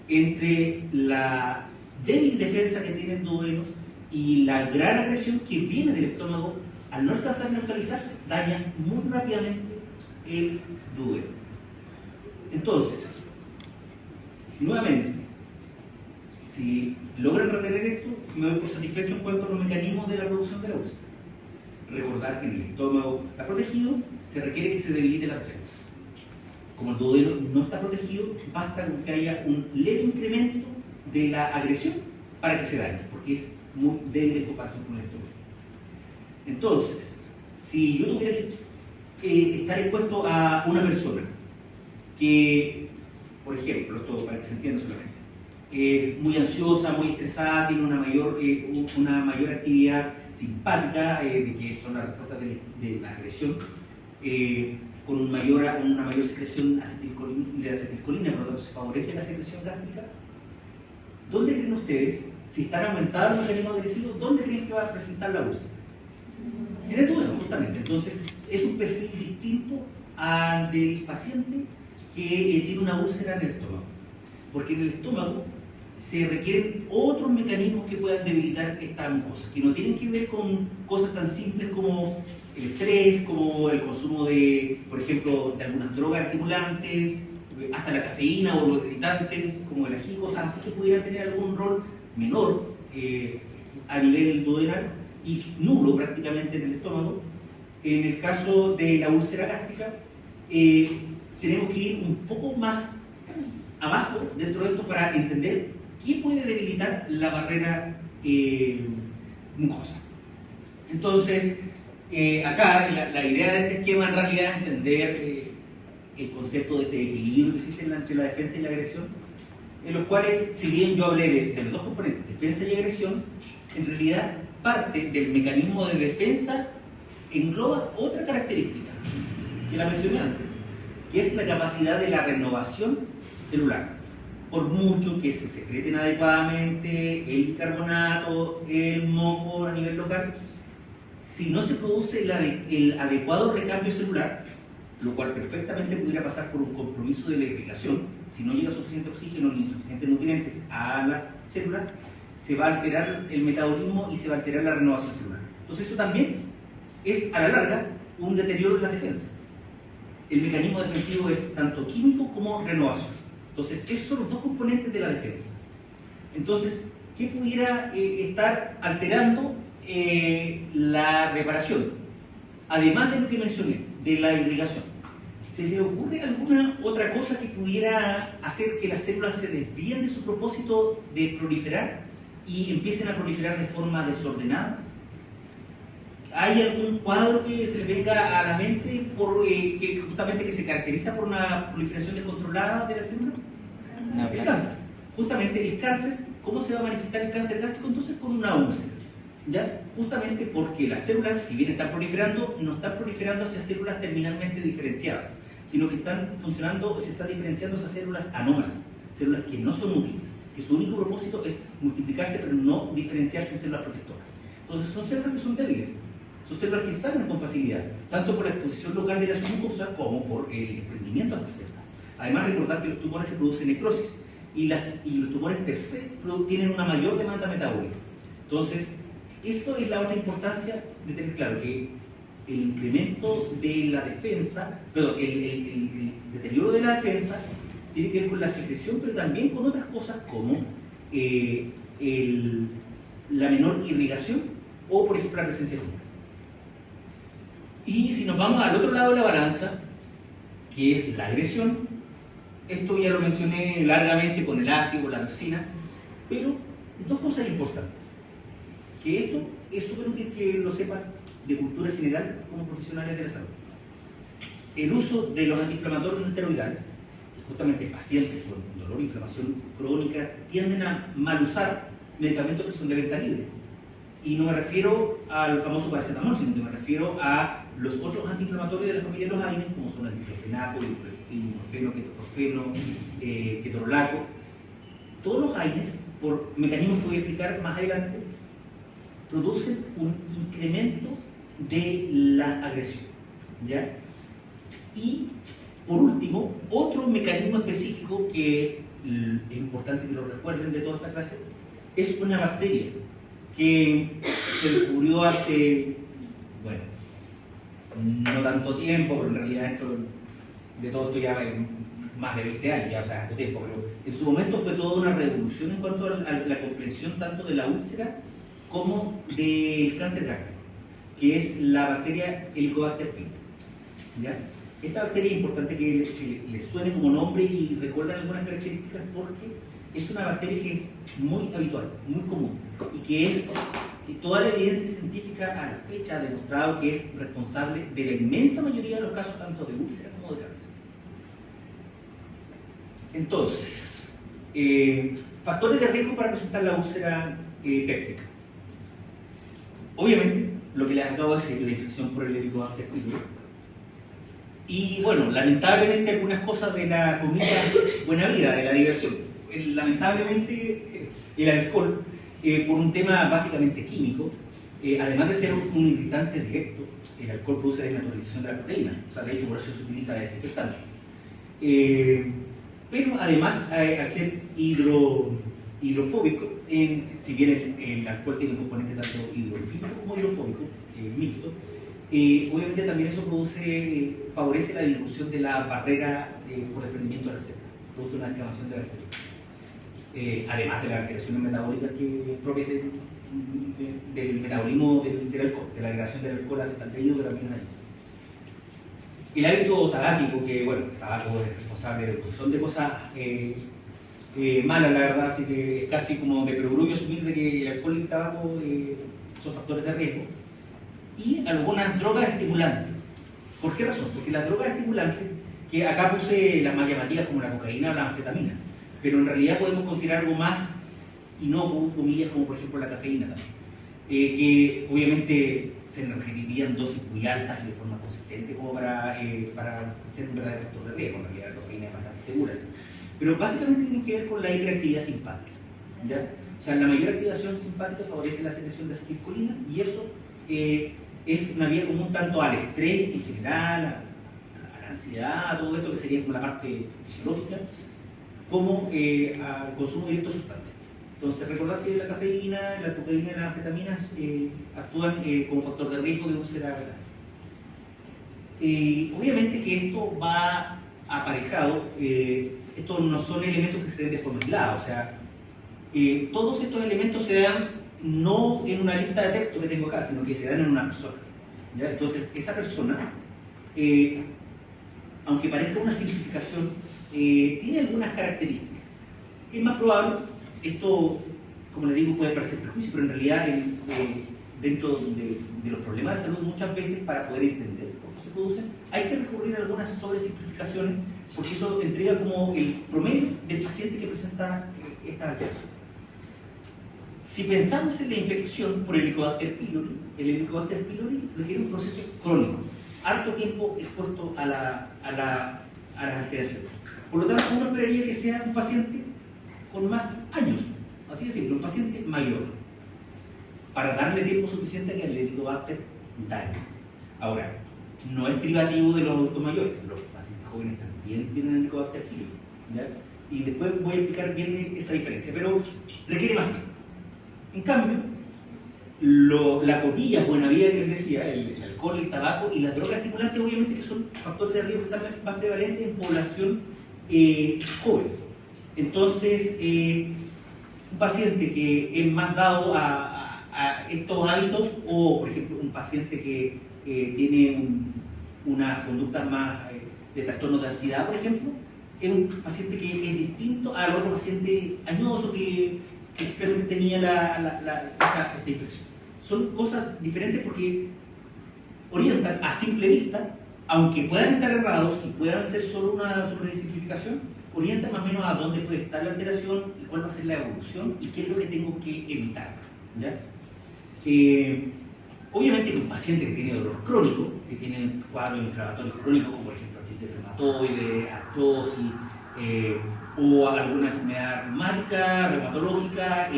entre la débil defensa que tiene el duodeno y la gran agresión que viene del estómago, al no alcanzar a neutralizarse, daña muy rápidamente el duodeno. Entonces, nuevamente, si logran retener esto, me doy por satisfecho en cuanto a los mecanismos de la producción de la úlcera. Recordar que en el estómago está protegido, se requiere que se debilite la defensa. Como el duodeno no está protegido, basta con que haya un leve incremento de la agresión para que se dañe, porque es muy débil en comparación con el estómago. Entonces, si yo tuviera que estar expuesto a una persona que, por ejemplo, esto para que se entienda solamente, muy ansiosa, muy estresada, tiene una mayor actividad simpática, de que son las respuestas de la agresión, con una mayor secreción de acetilcolina, por lo tanto se favorece la secreción gástrica. ¿Dónde creen ustedes, si están aumentados los mecanismos agresivos, dónde creen que va a presentar la úlcera? En el duodeno, justamente. Entonces, es un perfil distinto al del paciente que tiene una úlcera en el estómago. Porque en el estómago se requieren otros mecanismos que puedan debilitar esta mucosa, que no tienen que ver con cosas tan simples como el estrés, como el consumo de, por ejemplo, de algunas drogas estimulantes, hasta la cafeína o los irritantes, como el ají, cosas así que pudieran tener algún rol menor a nivel duodenal y nulo prácticamente en el estómago. En el caso de la úlcera gástrica, tenemos que ir un poco más abajo dentro de esto para entender qué puede debilitar la barrera mucosa. Entonces, acá la idea de este esquema en realidad es entender el concepto de este equilibrio que existe entre la defensa y la agresión, en los cuales, si bien yo hablé de los dos componentes, defensa y agresión, en realidad parte del mecanismo de defensa engloba otra característica que la mencioné antes, que es la capacidad de la renovación celular. Por mucho que se secreten adecuadamente el bicarbonato, el moco a nivel local, si no se produce el adecuado recambio celular, lo cual perfectamente pudiera pasar por un compromiso de la irrigación, si no llega suficiente oxígeno ni suficientes nutrientes a las células, se va a alterar el metabolismo y se va a alterar la renovación celular. Entonces eso también es a la larga un deterioro en la defensa. El mecanismo defensivo es tanto químico como renovación. Entonces esos son los dos componentes de la defensa. Entonces, ¿qué pudiera estar alterando la reparación? Además de lo que mencioné, de la irrigación, ¿se le ocurre alguna otra cosa que pudiera hacer que las células se desvíen de su propósito de proliferar y empiecen a proliferar de forma desordenada? ¿Hay algún cuadro que se le venga a la mente que justamente que se caracteriza por una proliferación descontrolada de la célula? No, el cáncer. Justamente el cáncer, ¿cómo se va a manifestar el cáncer gástrico? Entonces con una úlcera. ¿Ya? Justamente porque las células, si bien están proliferando, no están proliferando hacia células terminalmente diferenciadas, sino que están funcionando, se están diferenciando hacia células anómalas, células que no son útiles, que su único propósito es multiplicarse pero no diferenciarse en células protectoras. Entonces son células que son débiles, son células que salen con facilidad, tanto por la exposición local de la mucosa como por el desprendimiento de las células. Además, recordar que los tumores se producen necrosis y los tumores per se tienen una mayor demanda metabólica. Entonces, eso es la otra importancia de tener claro, que el incremento de la defensa, perdón, el deterioro de la defensa tiene que ver con la secreción, pero también con otras cosas como la menor irrigación o, por ejemplo, la presencia de tumor. Y si nos vamos al otro lado de la balanza, que es la agresión, esto ya lo mencioné largamente con el ácido, con la toxina, pero dos cosas importantes. Que esto es súper útil que lo sepan de cultura general como profesionales de la salud. El uso de los antiinflamatorios no esteroidales, justamente pacientes con dolor e inflamación crónica, tienden a mal usar medicamentos que son de venta libre. Y no me refiero al famoso paracetamol, sino que me refiero a los otros antiinflamatorios de la familia de los AINES, como son el diclofenaco, ibuprofeno, ketoprofeno, ketorolaco. todos los AINES, por mecanismos que voy a explicar más adelante, producen un incremento de la agresión, ¿ya? Y, por último, otro mecanismo específico que es importante que lo recuerden de toda esta clase, es una bacteria que se descubrió hace, bueno, no tanto tiempo, pero en realidad dentro de todo esto ya más de 20 años, ya, o sea, tanto tiempo, pero en su momento fue toda una revolución en cuanto a la comprensión tanto de la úlcera como del cáncer gástrico, que es la bacteria Helicobacter pylori, ¿ya? Esta bacteria es importante que le suene como nombre y recuerden algunas características porque es una bacteria que es muy habitual, muy común y que es, toda la evidencia científica a la fecha ha demostrado que es responsable de la inmensa mayoría de los casos tanto de úlcera como de cáncer. Entonces, factores de riesgo para presentar la úlcera péptica. Obviamente, lo que les acabo de decir, la infección por el Helicobacter pylori. Y bueno, lamentablemente algunas cosas de la comida buena vida, de la diversión. Lamentablemente el alcohol, por un tema básicamente químico, además de ser un irritante directo, el alcohol produce desnaturalización de la proteína. O sea, de hecho por eso se utiliza de desinfectante. Pero además, al ser hidrofóbico, si bien el alcohol tiene un componente tanto hidrofílico como hidrofóbico, mixto, obviamente también eso favorece la disminución de la barrera por desprendimiento de la célula, produce una descamación de la célula. Además de las alteraciones metabólicas propias del metabolismo del alcohol, de la agregación del alcohol hacia el tejido de la vitamina D. El hábito tabáquico, que bueno, el tabaco es responsable de un montón de cosas malas, la verdad, así que es casi como de perogrullo asumir de que el alcohol y el tabaco son factores de riesgo. Y algunas drogas estimulantes. ¿Por qué razón? Porque las drogas estimulantes, que acá puse las más llamativas como la cocaína o la anfetamina, pero en realidad podemos considerar algo más inocuo, comillas, como por ejemplo la cafeína también, que obviamente se requerirían dosis muy altas y de forma consistente como para ser un verdadero factor de riesgo. En realidad la cafeína es bastante segura, ¿sí? Pero básicamente tiene que ver con la hiperactividad simpática, ¿ya? O sea, la mayor activación simpática favorece la secreción de acetilcolina y eso es una vía común tanto al estrés en general, a la ansiedad, a todo esto que sería como la parte fisiológica, como al consumo directo de sustancias. Entonces, recordad que la cafeína, la cocaína y las anfetaminas actúan como factor de riesgo de úlcera renal. Obviamente que esto va aparejado, estos no son elementos que se den de forma aislada, o sea, todos estos elementos se dan no en una lista de texto que tengo acá, sino que se dan en una persona, ¿ya? Entonces, esa persona, aunque parezca una simplificación, tiene algunas características. Es más probable, esto, como les digo, puede parecer prejuicio, pero en realidad dentro de los problemas de salud muchas veces para poder entender por qué se producen, hay que recurrir a algunas sobresimplificaciones, porque eso entrega como el promedio del paciente que presenta esta alteración. Si pensamos en la infección por el Helicobacter pylori, el Helicobacter pylori requiere un proceso crónico, harto tiempo expuesto a las alteraciones. Por lo tanto, uno esperaría que sea un paciente con más años, así decirlo, un paciente mayor, para darle tiempo suficiente a que el Helicobacter dañe. Ahora, no es privativo de los adultos mayores, los pacientes jóvenes también tienen el Helicobacter pylori, ¿ya? Y después voy a explicar bien esa diferencia, pero requiere más tiempo. En cambio, la comida buena vida que les decía, el alcohol, el tabaco y las drogas estimulantes, obviamente que son factores de riesgo que están más prevalentes en población joven. Entonces, un paciente que es más dado a estos hábitos, o por ejemplo un paciente que tiene una conducta más de trastorno de ansiedad, por ejemplo, es un paciente que es distinto al otro paciente añoso que simplemente tenía esta infección. Son cosas diferentes porque orientan a simple vista, aunque puedan estar errados y puedan ser solo una sobresimplificación, orientan más o menos a dónde puede estar la alteración y cuál va a ser la evolución y qué es lo que tengo que evitar, ¿ya? Obviamente que un paciente que tiene dolor crónico, que tiene cuadros inflamatorios crónicos, como por ejemplo artritis reumatoide, artrosis, o alguna enfermedad reumática, reumatológica,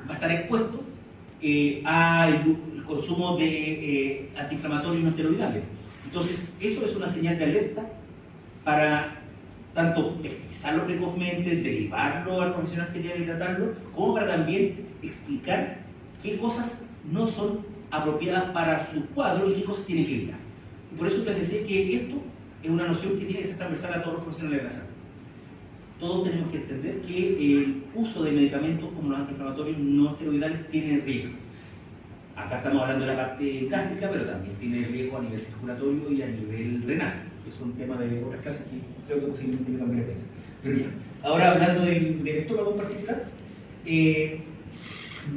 va a estar expuesto al consumo de antiinflamatorios no esteroidales. Entonces, eso es una señal de alerta para tanto pesquisarlo precozmente, derivarlo al profesional que tiene que tratarlo, como para también explicar qué cosas no son apropiadas para su cuadro y qué cosas tiene que evitar. Y por eso les decía que esto es una noción que tiene que ser transversal a todos los profesionales de la salud. Todos tenemos que entender que el uso de medicamentos como los antiinflamatorios no esteroidales tiene riesgo. Acá estamos hablando de la parte gástrica, pero también tiene riesgo a nivel circulatorio y a nivel renal. Es un tema de otras clases que creo que posiblemente me cambiaré de pieza. Pero ya, ahora hablando del estómago en particular,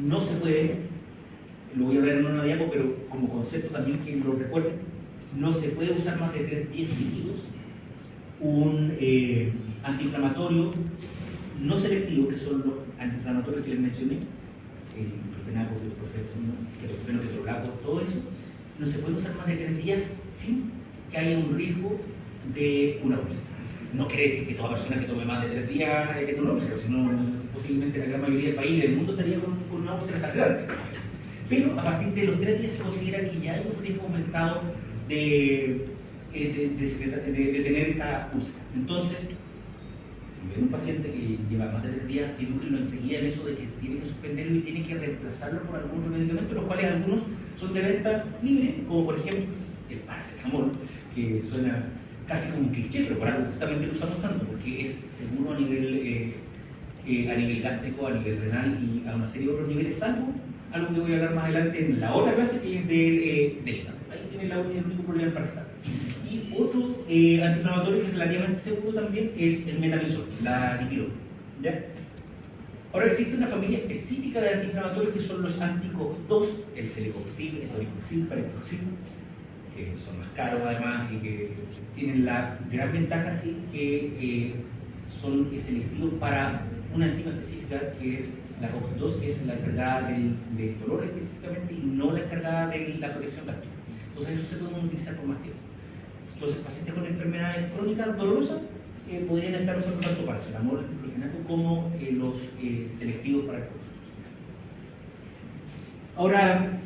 no se puede, lo voy a hablar en una diapo, pero como concepto también que lo recuerden, no se puede usar más de 3 días seguidos un antiinflamatorio no selectivo, que son los antiinflamatorios que les mencioné, el diclofenaco, ketorfeno, ketorolaco, todo eso, no se puede usar más de 3 días sin que haya un riesgo de una úlcera. No quiere decir que toda persona que tome más de 3 días tenga una úlcera, sino posiblemente la gran mayoría del país y del mundo estaría con una úlcera sangrante. Pero a partir de los 3 días se considera que ya hay un riesgo aumentado de tener esta úlcera. Entonces, si ven un paciente que lleva más de 3 días, edúquenlo enseguida en eso de que tiene que suspenderlo y tiene que reemplazarlo por algunos medicamentos, los cuales algunos son de venta libre, como por ejemplo el paracetamol, que suena casi como un cliché, pero por algo justamente lo usamos tanto, porque es seguro a nivel gástrico, a nivel renal y a una serie de otros niveles, salvo algo que voy a hablar más adelante en la otra clase, que es del hígado. Ahí tiene el único problema el paracetamol. Y otro antiinflamatorio que es relativamente seguro también es el metamizol, la dipirona. ¿Ya? Ahora existe una familia específica de antiinflamatorios que son los anti-COX-2, el celecoxib, el toricoxib, parecoxib, que son más caros además y que tienen la gran ventaja sí que son selectivos para una enzima específica que es la COX-2, que es la encargada del dolor específicamente y no la encargada de la protección gástrica. Entonces eso se puede utilizar por más tiempo. Entonces pacientes con enfermedades crónicas dolorosas podrían estar usando tanto paracetamol, diclofenaco como los selectivos para el COX-2. Ahora,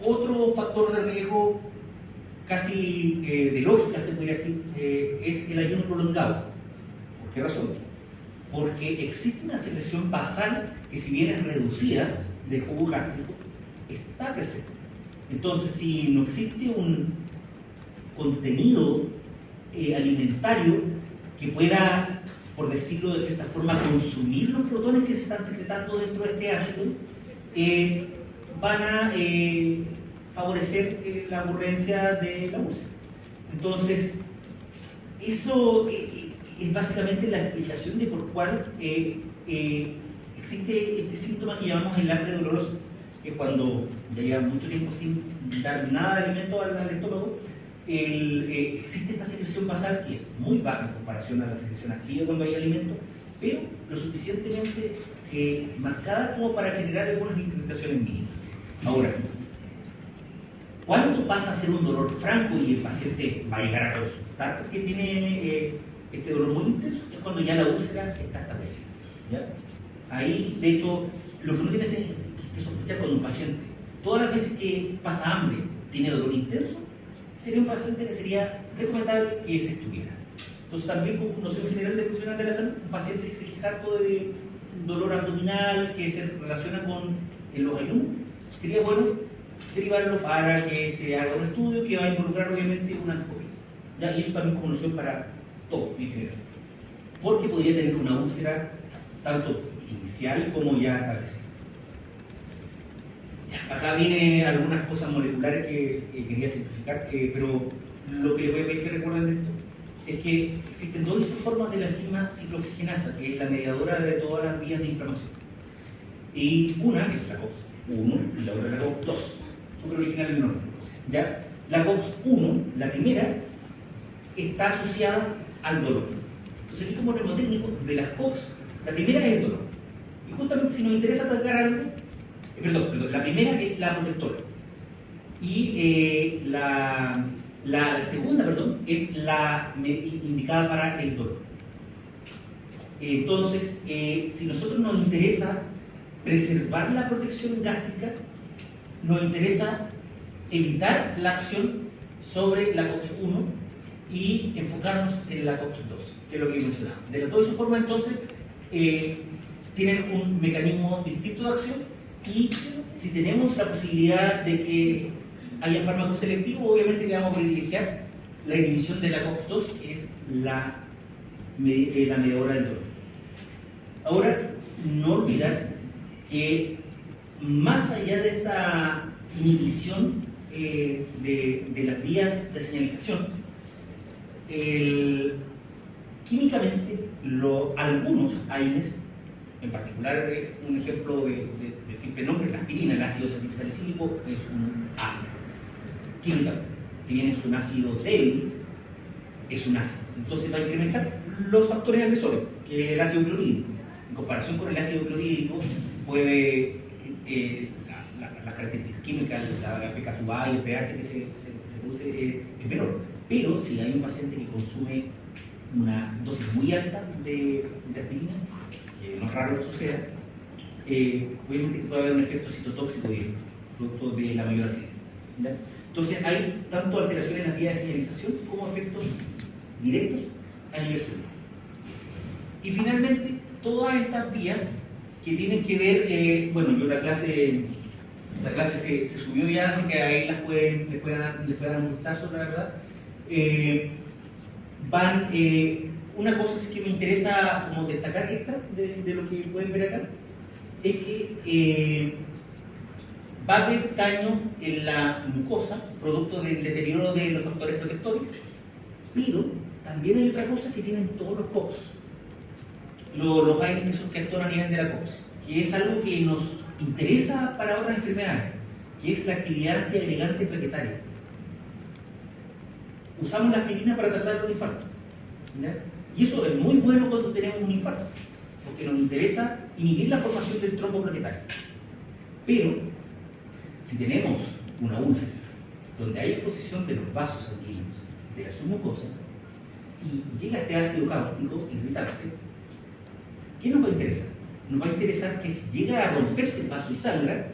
otro factor de riesgo casi de lógica, se podría decir, es el ayuno prolongado. ¿Por qué razón? Porque existe una secreción basal que, si bien es reducida del jugo gástrico, está presente. Entonces, si no existe un contenido alimentario que pueda, por decirlo de cierta forma, consumir los protones que se están secretando dentro de este ácido, van a favorecer la ocurrencia de la úlcera. Entonces, eso es básicamente la explicación de por cuál existe este síntoma que llamamos el hambre dolorosa, que es cuando ya lleva mucho tiempo sin dar nada de alimento al estómago, existe esta secreción basal que es muy baja en comparación a la secreción activa cuando hay alimento, pero lo suficientemente marcada como para generar algunas interpretaciones mínimas. Ahora, ¿cuándo pasa a ser un dolor franco y el paciente va a llegar a consultar porque tiene este dolor muy intenso? Es cuando ya la úlcera está establecida, ¿ya? Ahí, de hecho, lo que uno tiene que sospechar cuando un paciente, todas las veces que pasa hambre, tiene dolor intenso, sería un paciente que sería recomendable que se estudiara. Entonces, también como noción general de profesional de la salud, un paciente que se queja harto de dolor abdominal, que se relaciona con los ayunos, sería bueno derivarlo para que se haga un estudio que va a involucrar obviamente una endoscopia. ¿Ya? Y eso también como noción para todo en general. Porque podría tener una úlcera tanto inicial como ya establecida. Acá vienen algunas cosas moleculares que quería simplificar, pero lo que les voy a pedir que recuerden de esto es que existen dos isoformas de la enzima ciclooxigenasa, que es la mediadora de todas las vías de inflamación. Y una es la COX-1 y la otra es la COX-2, súper original el nombre. ¿Ya? La COX-1, la primera, está asociada al dolor. Entonces, aquí como neumotécnico, de las COX, la primera es el dolor. Y justamente si nos interesa atacar algo, perdón, la primera es la protectora. Y la La segunda, perdón, es la indicada para el dolor. Entonces, si nosotros nos interesa preservar la protección gástrica, nos interesa evitar la acción sobre la COX-1 y enfocarnos en la COX-2, que es lo que mencionaba. De las dos formas, entonces, tienen un mecanismo distinto de acción, y si tenemos la posibilidad de que haya fármacos selectivos, obviamente que vamos a privilegiar la inhibición de la COX-2, que es la mediadora del dolor. Ahora, no olvidar que más allá de esta inhibición de las vías de señalización, químicamente algunos AINES, en particular un ejemplo del simple nombre, la aspirina, el ácido acetilsalicílico, es un ácido. Químicamente, si bien es un ácido débil, es un ácido. Entonces va a incrementar los factores agresores, que es el ácido clorhídrico. En comparación con el ácido clorhídrico, puede las características químicas, la pK sub A y el pH que se produce es menor. Pero si hay un paciente que consume una dosis muy alta de aspirina, que no es raro que suceda, obviamente puede haber un efecto citotóxico directo, producto de la mayor acidez. Entonces hay tanto alteraciones en las vías de señalización como efectos directos a nivel celular. Y finalmente, todas estas vías que tienen que ver, bueno, yo la clase se subió ya, así que ahí les pueden dar un vistazo, la verdad. Una cosa sí que me interesa como destacar extra de lo que pueden ver acá, es que va a haber daño en la mucosa, producto del deterioro de los factores protectores, pero también hay otra cosa que tienen todos los COX, los AINES que actúan a nivel de la COX, que es algo que nos interesa para otras enfermedades, que es la actividad antiagregante plaquetaria. Usamos la aspirina para tratar los infartos, ¿ya? Y eso es muy bueno cuando tenemos un infarto, porque nos interesa inhibir la formación del trombo plaquetario. Pero, si tenemos una úlcera donde hay exposición de los vasos sanguíneos de la submucosa y llega este ácido cáustico irritante, ¿qué nos va a interesar? Nos va a interesar que si llega a romperse el vaso y sangra,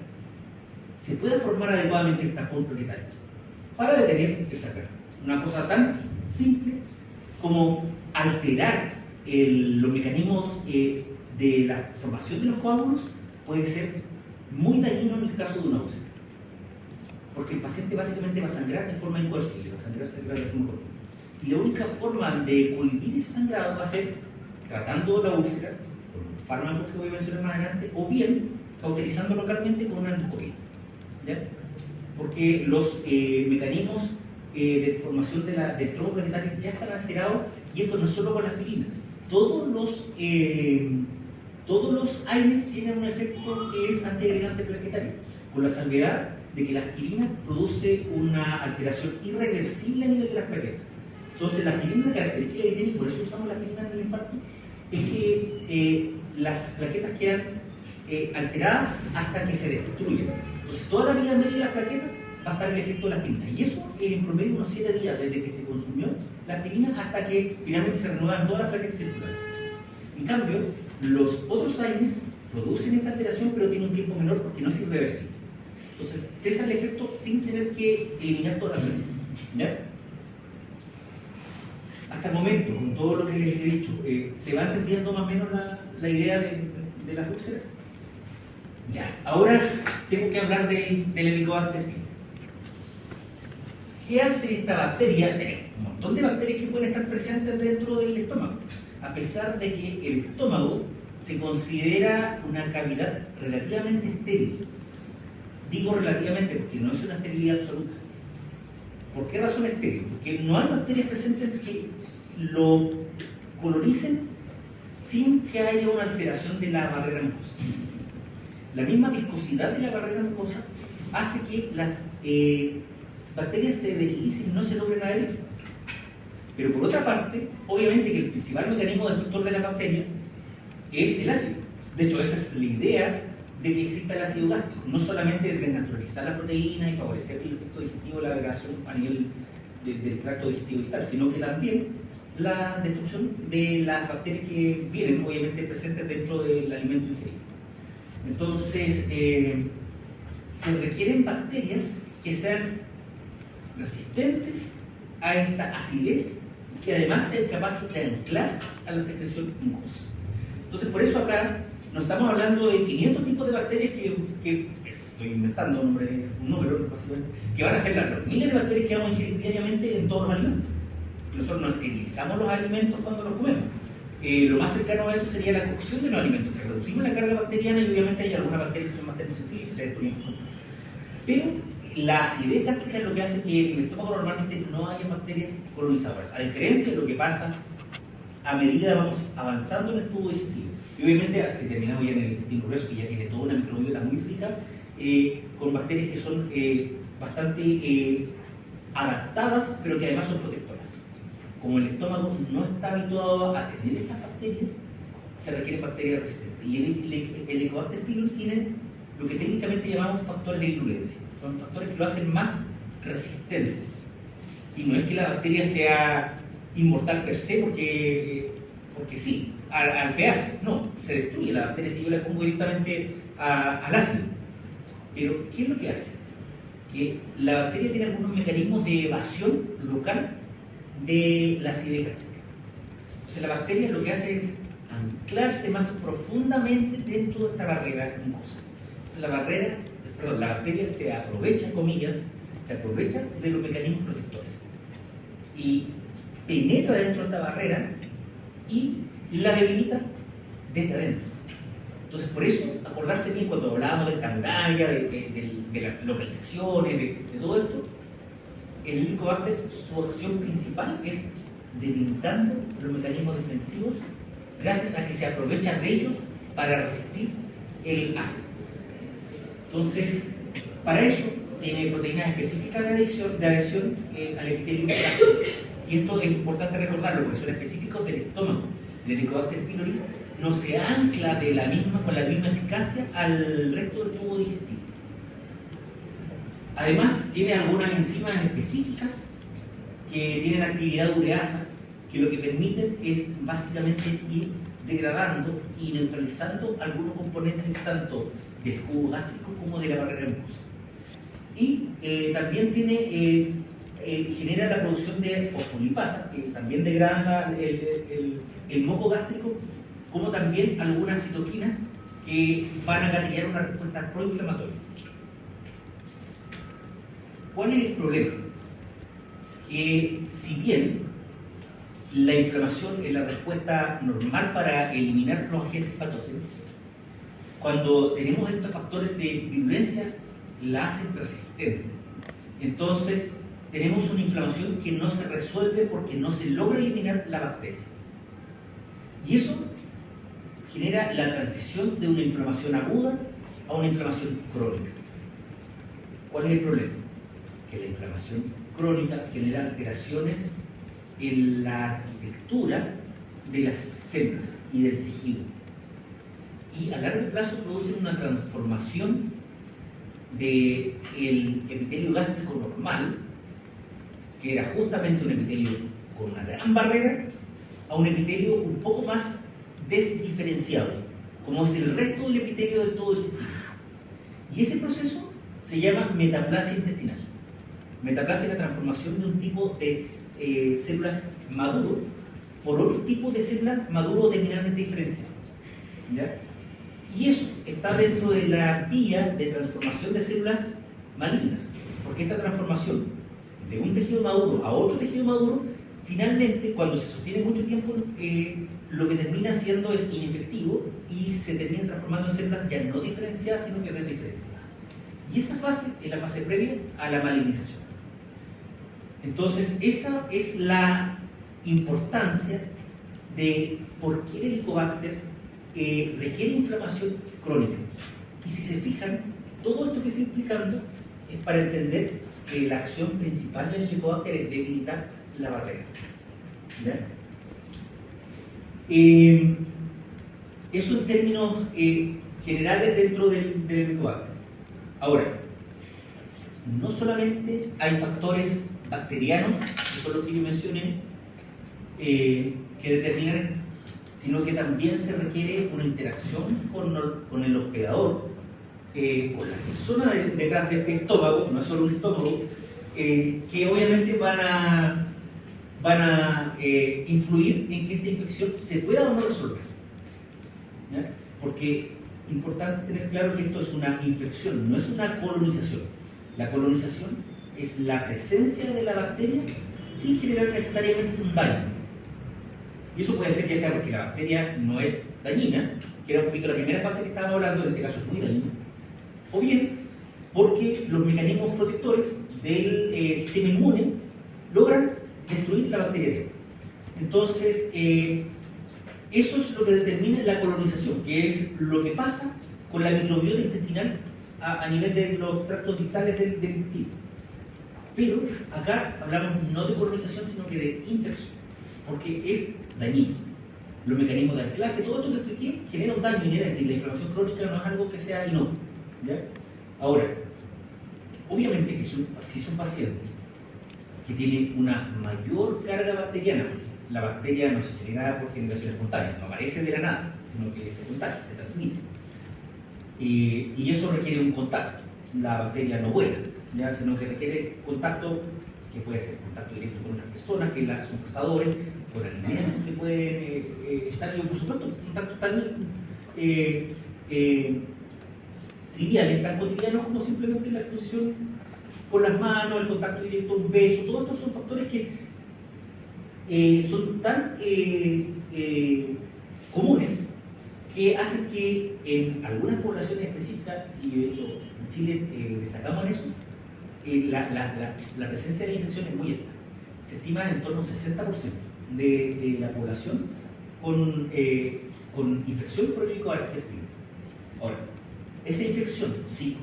se pueda formar adecuadamente el tapón plaquetario para detener el sangrado. Una cosa tan simple como alterar los mecanismos de la formación de los coágulos puede ser muy dañino en el caso de una úlcera, porque el paciente básicamente va a sangrar de forma incoercible, va a sangrar de forma continua. Y la única forma de cohibir ese sangrado va a ser tratando la úlcera con fármacos que voy a mencionar más adelante, o bien cauterizando localmente con una endoscopia, ¿ya? Porque los mecanismos de formación del trombo planetario ya están alterados, y esto no es solo con la aspirina. Todos los AINES tienen un efecto que es antiagregante plaquetario, con la salvedad de que la aspirina produce una alteración irreversible a nivel de las plaquetas. Entonces, la aspirina, una característica que tiene, y por eso usamos la aspirina en el infarto, es que las plaquetas quedan alteradas hasta que se destruyen. Entonces, toda la vida media de las plaquetas va a estar el efecto de la aspirina, y eso en promedio unos 7 días desde que se consumió la aspirina hasta que finalmente se renuevan todas las plaquetas circulares. En cambio, los otros AINES producen esta alteración, pero tiene un tiempo menor porque no es irreversible. Entonces, cesa el efecto sin tener que eliminar toda la plaqueta, ¿ya? Hasta el momento, con todo lo que les he dicho, ¿se va entendiendo más o menos la idea de las úlceras? Ya, ahora tengo que hablar del Helicobacter pylori. ¿Qué hace esta bacteria? Tenemos un montón de bacterias que pueden estar presentes dentro del estómago, a pesar de que el estómago se considera una cavidad relativamente estéril. Digo relativamente porque no es una esterilidad absoluta. ¿Por qué razón estéril? Porque no hay bacterias presentes que lo coloricen sin que haya una alteración de la barrera mucosa. La misma viscosidad de la barrera mucosa hace que las bacterias se degilicen y no se logren adherir. Pero por otra parte, obviamente que el principal mecanismo destructor de la bacteria es el ácido. De hecho, esa es la idea de que exista el ácido gástrico, no solamente de desnaturalizar la proteína y favorecer el efecto digestivo de la degradación a nivel del tracto digestivo y tal, sino que también la destrucción de las bacterias que vienen, obviamente, presentes dentro del alimento ingerido. Entonces, se requieren bacterias que sean resistentes a esta acidez, que además sean capaces de anclarse a la secreción mucosa. Entonces, por eso acá no estamos hablando de 500 tipos de bacterias que estoy inventando un número, básicamente, que van a ser las miles de bacterias que vamos a ingerir diariamente en todos los alimentos. Nosotros no esterilizamos los alimentos cuando los comemos. Lo más cercano a eso sería la cocción de los alimentos, que reducimos la carga bacteriana y obviamente hay algunas bacterias que son más termosensibles que se destruyen. Pero la acidez gástrica es lo que hace que en el estómago normalmente no haya bacterias colonizadoras, a diferencia de lo que pasa a medida que vamos avanzando en el tubo digestivo. Y obviamente, si terminamos ya en el intestino grueso, que ya tiene toda una microbiota muy rica, con bacterias que son bastante adaptadas, pero que además son protectoras. Como el estómago no está habituado a tener estas bacterias, se requieren bacterias resistentes. Y el Helicobacter pylori tiene lo que técnicamente llamamos factores de virulencia. Son factores que lo hacen más resistente. Y no es que la bacteria sea inmortal per se porque sí, al pH. No, se destruye la bacteria si yo la pongo directamente al ácido. Pero, ¿qué es lo que hace? Que la bacteria tiene algunos mecanismos de evasión local de la acidez gástrica. Entonces, la bacteria lo que hace es anclarse más profundamente dentro de esta barrera mucosa. Entonces, la bacteria se aprovecha, comillas, se aprovecha de los mecanismos protectores y penetra dentro de esta barrera y la debilita desde adentro. Entonces, por eso, acordarse bien cuando hablábamos de esta muralla, de las localizaciones, de todo esto, el Helicobacter, su acción principal es debilitando los mecanismos defensivos gracias a que se aprovecha de ellos para resistir el ácido. Entonces, para eso tiene proteínas específicas de adhesión al epitelio gástrico. Y esto es importante recordarlo porque son específicos del estómago. El Helicobacter pylori no se ancla con la misma eficacia al resto del tubo digestivo. Además, tiene algunas enzimas específicas que tienen actividad ureasa, que lo que permiten es básicamente ir degradando y neutralizando algunos componentes tanto del jugo gástrico como de la barrera mucosa. Y también genera la producción de fosfolipasa, que también degrada el moco gástrico, como también algunas citoquinas que van a gatillar una respuesta proinflamatoria. ¿Cuál es el problema? Que si bien la inflamación es la respuesta normal para eliminar los agentes patógenos, cuando tenemos estos factores de virulencia, la hacen resistente. Entonces, tenemos una inflamación que no se resuelve porque no se logra eliminar la bacteria. Y eso genera la transición de una inflamación aguda a una inflamación crónica. ¿Cuál es el problema? Que la inflamación crónica genera alteraciones en la arquitectura de las células y del tejido. Y a largo plazo producen una transformación del epitelio gástrico normal, que era justamente un epitelio con una gran barrera, a un epitelio un poco más desdiferenciado, como es el resto del epitelio del tubo digestivo. Y ese proceso se llama metaplasia intestinal. Metaplasia es la transformación de un tipo de células maduro por otro tipo de células maduro terminalmente diferenciado. ¿Ya? Y eso está dentro de la vía de transformación de células malignas, porque esta transformación de un tejido maduro a otro tejido maduro, finalmente, cuando se sostiene mucho tiempo, lo que termina siendo es inefectivo y se termina transformando en células ya no diferenciadas, sino que desdiferenciadas. Y esa fase es la fase previa a la malignización. Entonces, esa es la importancia de por qué el Helicobacter requiere inflamación crónica. Y si se fijan, todo esto que estoy explicando es para entender que la acción principal del Helicobacter es debilitar la barrera. ¿Ya? Eso en términos generales dentro del Helicobacter. Ahora, no solamente hay factores bacterianos, que son los que yo mencioné, que determinan esto, sino que también se requiere una interacción con el hospedador, con las personas detrás de este estómago, no es solo un estómago, que obviamente van a influir en que esta infección se pueda o no resolver. ¿Ya? Porque es importante tener claro que esto es una infección, no es una colonización. La colonización es la presencia de la bacteria sin generar necesariamente un daño. Y eso puede ser ya sea porque la bacteria no es dañina, que era un poquito la primera fase que estábamos hablando, en este caso es muy dañina, o bien porque los mecanismos protectores del sistema inmune logran destruir la bacteria. Entonces, eso es lo que determina la colonización, que es lo que pasa con la microbiota intestinal a nivel de los tractos distales del intestino. Pero acá hablamos no de colonización, sino que de infección, porque es dañino. Los mecanismos de anclaje, todo esto que expliqué, genera un daño inherente y la inflamación crónica no es algo que sea inocuo. ¿Ya? Ahora, obviamente que si son pacientes que tienen una mayor carga bacteriana, porque la bacteria no se genera por generación espontánea, no aparece de la nada, sino que se contagia, se transmite. Y eso requiere un contacto. La bacteria no vuela, ¿ya? Sino que requiere contacto, que puede ser contacto directo con otras personas, que son portadores, con alimentos que pueden estar, y por supuesto, contacto tan triviales, tan cotidianos como simplemente la exposición con las manos, el contacto directo, un beso. Todos estos son factores que son tan comunes que hacen que en algunas poblaciones específicas, y de hecho en Chile destacamos en eso, la presencia de la infección es muy alta. Se estima en torno a un 60% de la población con infección por el Helicobacter pylori. Ahora, esa infección, si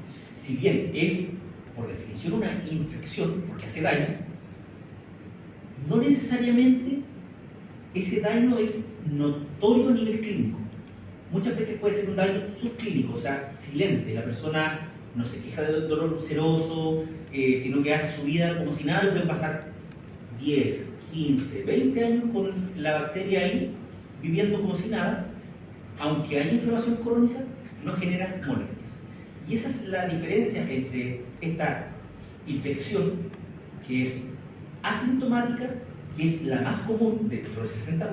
bien es por definición una infección, porque hace daño, no necesariamente ese daño es notorio a nivel clínico. Muchas veces puede ser un daño subclínico, o sea, silente. La persona no se queja de dolor ulceroso, sino que hace su vida como si nada, y pueden pasar 10, 15, 20 años con la bacteria ahí, viviendo como si nada, aunque haya inflamación crónica, no genera molestias. Y esa es la diferencia entre esta infección, que es asintomática, que es la más común de todo el 60%,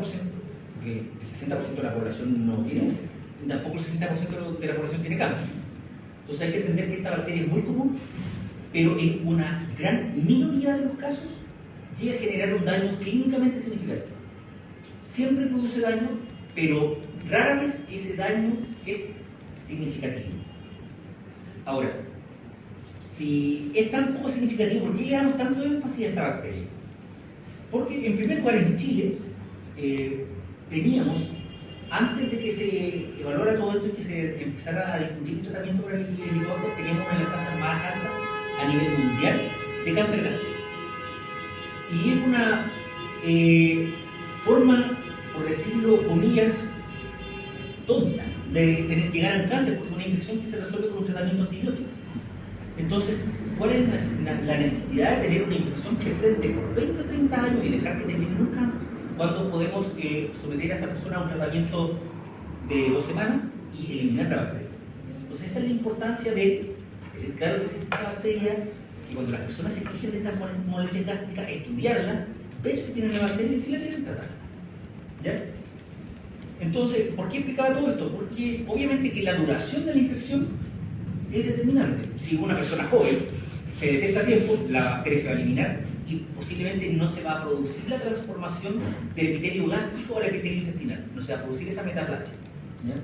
porque el 60% de la población no tiene úlcera, y tampoco el 60% de la población tiene cáncer. Entonces hay que entender que esta bacteria es muy común, pero en una gran minoría de los casos llega a generar un daño clínicamente significativo. Siempre produce daño, pero rara vez ese daño es significativo. Ahora, si es tan poco significativo, ¿por qué le damos tanto énfasis a esta bacteria? Porque en primer lugar en Chile teníamos, antes de que se evaluara todo esto y que se empezara a difundir el tratamiento para el Helicobacter, teníamos una de las tasas más altas a nivel mundial de cáncer gástrico. Y es una forma, por decirlo comillas, tonta de llegar al cáncer, porque es una infección que se resuelve con un tratamiento antibiótico. Entonces, ¿cuál es la necesidad de tener una infección presente por 20 o 30 años y dejar que termine en un cáncer, cuando podemos someter a esa persona a un tratamiento de 2 semanas y eliminar la bacteria? Entonces, esa es la importancia de tener claro que existe esta bacteria, que cuando las personas se quejen de estas molestias gástricas, estudiarlas, ver si tienen la bacteria y si la tienen, tratarla. ¿Ya? Entonces, ¿por qué explicaba todo esto? Porque obviamente que la duración de la infección es determinante. Si una persona joven se detecta a tiempo, la bacteria se va a eliminar y posiblemente no se va a producir la transformación del epitelio gástrico al epitelio intestinal, no se va a producir esa metaplasia. ¿Ya?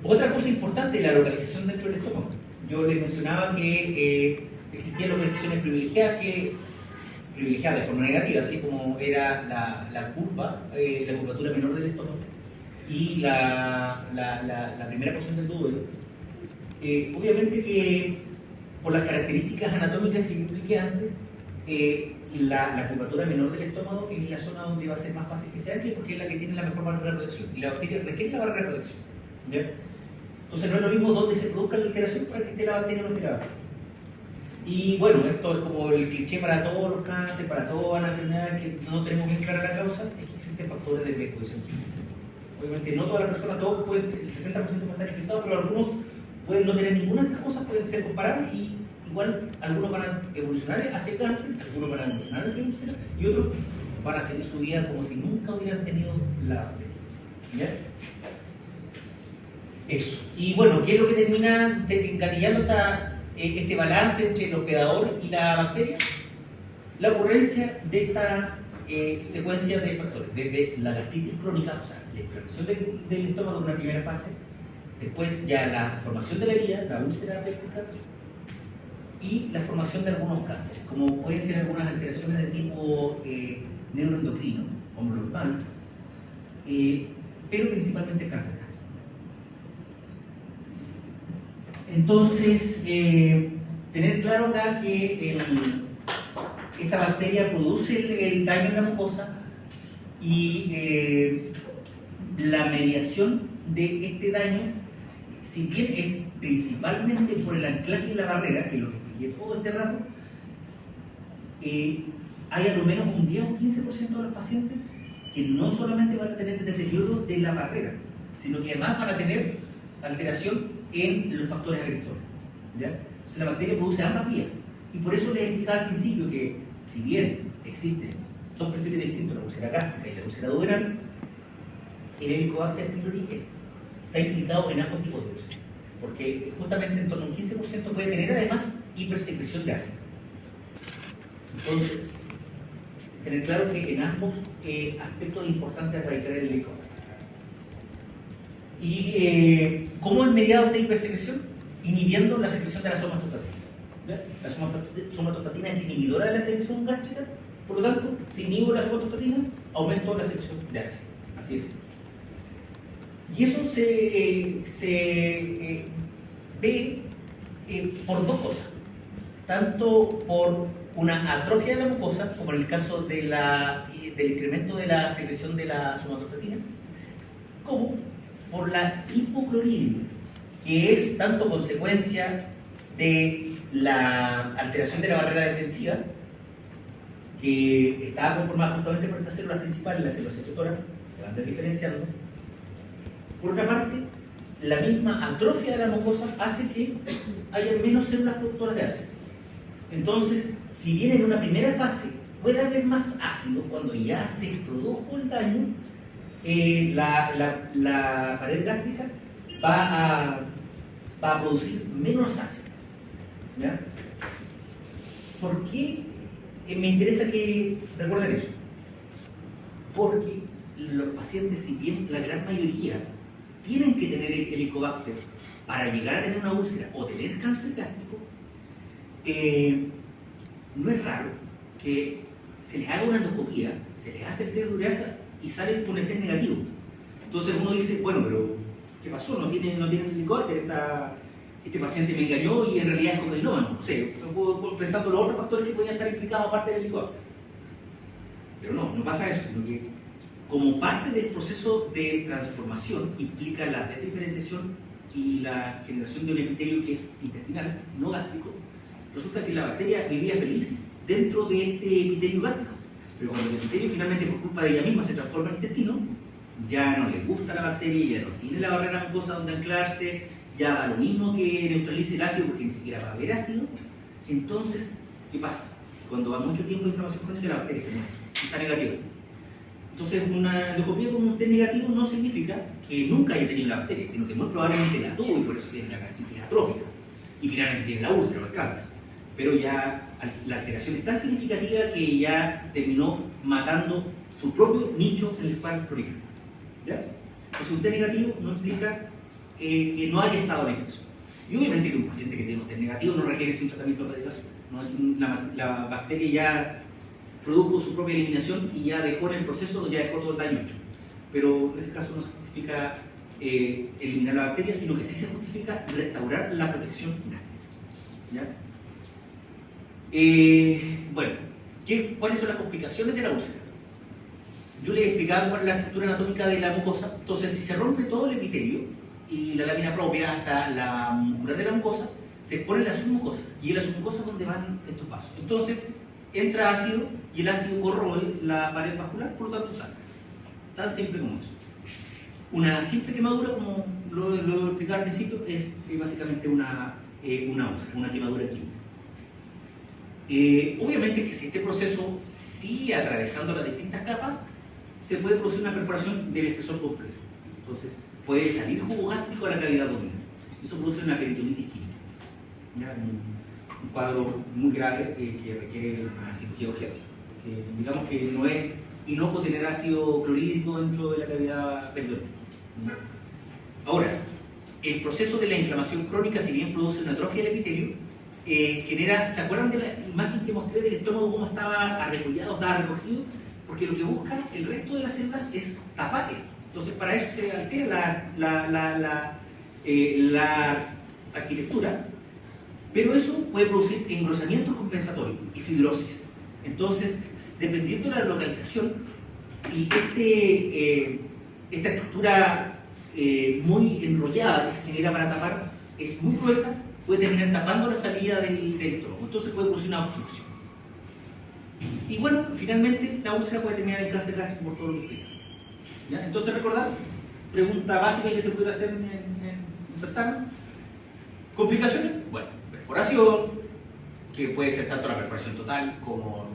Otra cosa importante es la localización dentro del estómago. Yo les mencionaba que existían localizaciones privilegiadas de forma negativa, así como era la curvatura menor del estómago y la primera porción del duodeno. Obviamente que por las características anatómicas que expliqué antes, la curvatura menor del estómago es la zona donde va a ser más fácil que se ancle, porque es la que tiene la mejor barrera de protección y la bacteria requiere la barrera de protección. ¿Ya? Entonces no es lo mismo donde se produzca la alteración para que esté la bacteria o no esté la bacteria. Y bueno, esto es como el cliché para todos los cánceres, para todas las enfermedades que no tenemos bien clara la causa, es que existen factores de predisposición química. Obviamente no todas las personas, todos pueden, el 60% pueden estar infectados, pero algunos pueden no tener ninguna de estas cosas, pueden ser comparables y igual algunos van a evolucionar hacia cáncer, algunos van a evolucionar hacia úlcera y otros van a seguir su vida como si nunca hubieran tenido la bacteria. ¿Ya? Eso. Y bueno, ¿qué es lo que termina encatillando este balance entre el hospedador y la bacteria? La ocurrencia de esta secuencia de factores, desde la gastritis crónica, o sea, la inflamación del estómago en una primera fase, después ya la formación de la herida, la úlcera péptica, y la formación de algunos cánceres, como pueden ser algunas alteraciones de tipo neuroendocrino, como los MALF, pero principalmente cáncer gástrico. Entonces, tener claro acá que esta bacteria produce el daño en la mucosa y la mediación de este daño, si bien es principalmente por el anclaje en la barrera, que es lo que expliqué todo este rato, hay a lo menos un 10 o 15% de los pacientes que no solamente van a tener el deterioro de la barrera, sino que además van a tener alteración en los factores agresores. ¿Ya? Entonces la bacteria produce ambas vías. Y por eso les explicaba al principio que, si bien existen dos perfiles distintos, la úlcera gástrica y la úlcera duodenal, el Helicobacter pylori está implicado en ambos tipos de úlceras, porque justamente en torno a un 15% puede tener además hipersecreción de ácido. Entonces, tener claro que en ambos aspectos es importante erradicar el Helicobacter. ¿Y cómo es mediado esta hipersecreción? Inhibiendo la secreción de la somatostatina. ¿Ya? La somatostatina es inhibidora de la secreción gástrica, por lo tanto, si inhibo la somatostatina, aumento la secreción de ácido. Así es. Y eso se ve por dos cosas. Tanto por una atrofia de la mucosa, como en el caso del incremento de la secreción de la somatostatina, como por la hipocloridemia, que es tanto consecuencia de la alteración de la barrera defensiva, que está conformada justamente por estas células principales, las células secretoras, se van diferenciando. Por otra parte, la misma atrofia de la mucosa hace que haya menos células productoras de ácido. Entonces, si bien en una primera fase puede haber más ácido, cuando ya se produjo el daño, la pared gástrica va a producir menos ácido. ¿Ya? ¿Por qué me interesa que recuerden eso? Porque los pacientes, si bien la gran mayoría tienen que tener el Helicobacter para llegar a tener una úlcera o tener cáncer gástrico, no es raro que se les haga una endoscopía, se les hace el test de ureasa y salen con el test negativo. Entonces uno dice, bueno, pero ¿qué pasó? No tiene el Helicobacter, este paciente me engañó y en realidad es cocainómano. No sé, pensando en los otros factores que podían estar implicados aparte del Helicobacter. Pero no pasa eso, sino que como parte del proceso de transformación implica la desdiferenciación y la generación de un epitelio que es intestinal, no gástrico, resulta que la bacteria vivía feliz dentro de este epitelio gástrico. Pero cuando el epitelio finalmente por culpa de ella misma se transforma en intestino, ya no le gusta la bacteria, ya no tiene la barrera mucosa donde anclarse, ya da lo mismo que neutralice el ácido porque ni siquiera va a haber ácido. Entonces, ¿qué pasa? Cuando va mucho tiempo de inflamación crónica, la bacteria se muere, está negativa. Entonces, una endoscopía con un test negativo no significa que nunca haya tenido la bacteria, sino que muy probablemente la tuvo y por eso tiene la gastritis atrófica. Y finalmente tiene la úlcera o el cáncer. Pero ya la alteración es tan significativa que ya terminó matando su propio nicho en el cual prolifera. ¿Ya? Entonces, un test negativo no implica que no haya estado la infección. Y obviamente que un paciente que tiene un test negativo no requiere un tratamiento de radiación. ¿No? La bacteria ya produjo su propia eliminación y ya dejó en el proceso, ya dejó todo el daño hecho. Pero en ese caso no se justifica eliminar la bacteria, sino que sí se justifica restaurar la protección gástrica. Bueno, ¿cuáles son las complicaciones de la úlcera? Yo les explicaba cuál es la estructura anatómica de la mucosa. Entonces, si se rompe todo el epitelio y la lámina propia hasta la muscular de la mucosa, se expone la submucosa, y en la submucosa es donde van estos vasos. Entonces, entra ácido y el ácido corroe la pared vascular, por lo tanto sangra. Tan simple como eso. Una simple quemadura, como lo explicaba al principio, es básicamente una úlcera, una quemadura química. Obviamente que si este proceso sigue atravesando las distintas capas, se puede producir una perforación del espesor completo. Entonces, puede salir jugo gástrico a la cavidad abdominal. Eso produce una peritonitis química. ¿Ya? Un cuadro muy grave que requiere una cirugía de urgencia. Digamos que no es inocuo tener ácido clorhídrico dentro de la cavidad peritoneal. Ahora, el proceso de la inflamación crónica, si bien produce una atrofia del epitelio, genera, ¿se acuerdan de la imagen que mostré del estómago, cómo estaba arrecollado, estaba recogido? Porque lo que busca el resto de las células es tapar esto. Entonces, para eso se altera la arquitectura, pero eso puede producir engrosamiento compensatorio y fibrosis. Entonces, dependiendo de la localización, si esta estructura muy enrollada que se genera para tapar es muy gruesa, puede terminar tapando la salida del estómago. Entonces puede producir una obstrucción. Y bueno, finalmente la úlcera puede terminar en cáncer gástrico por todo lo que explicamos. ¿Ya? Entonces recordad, pregunta básica que se puede hacer en un certamen. ¿Complicaciones? Bueno, perforación, que puede ser tanto la perforación total como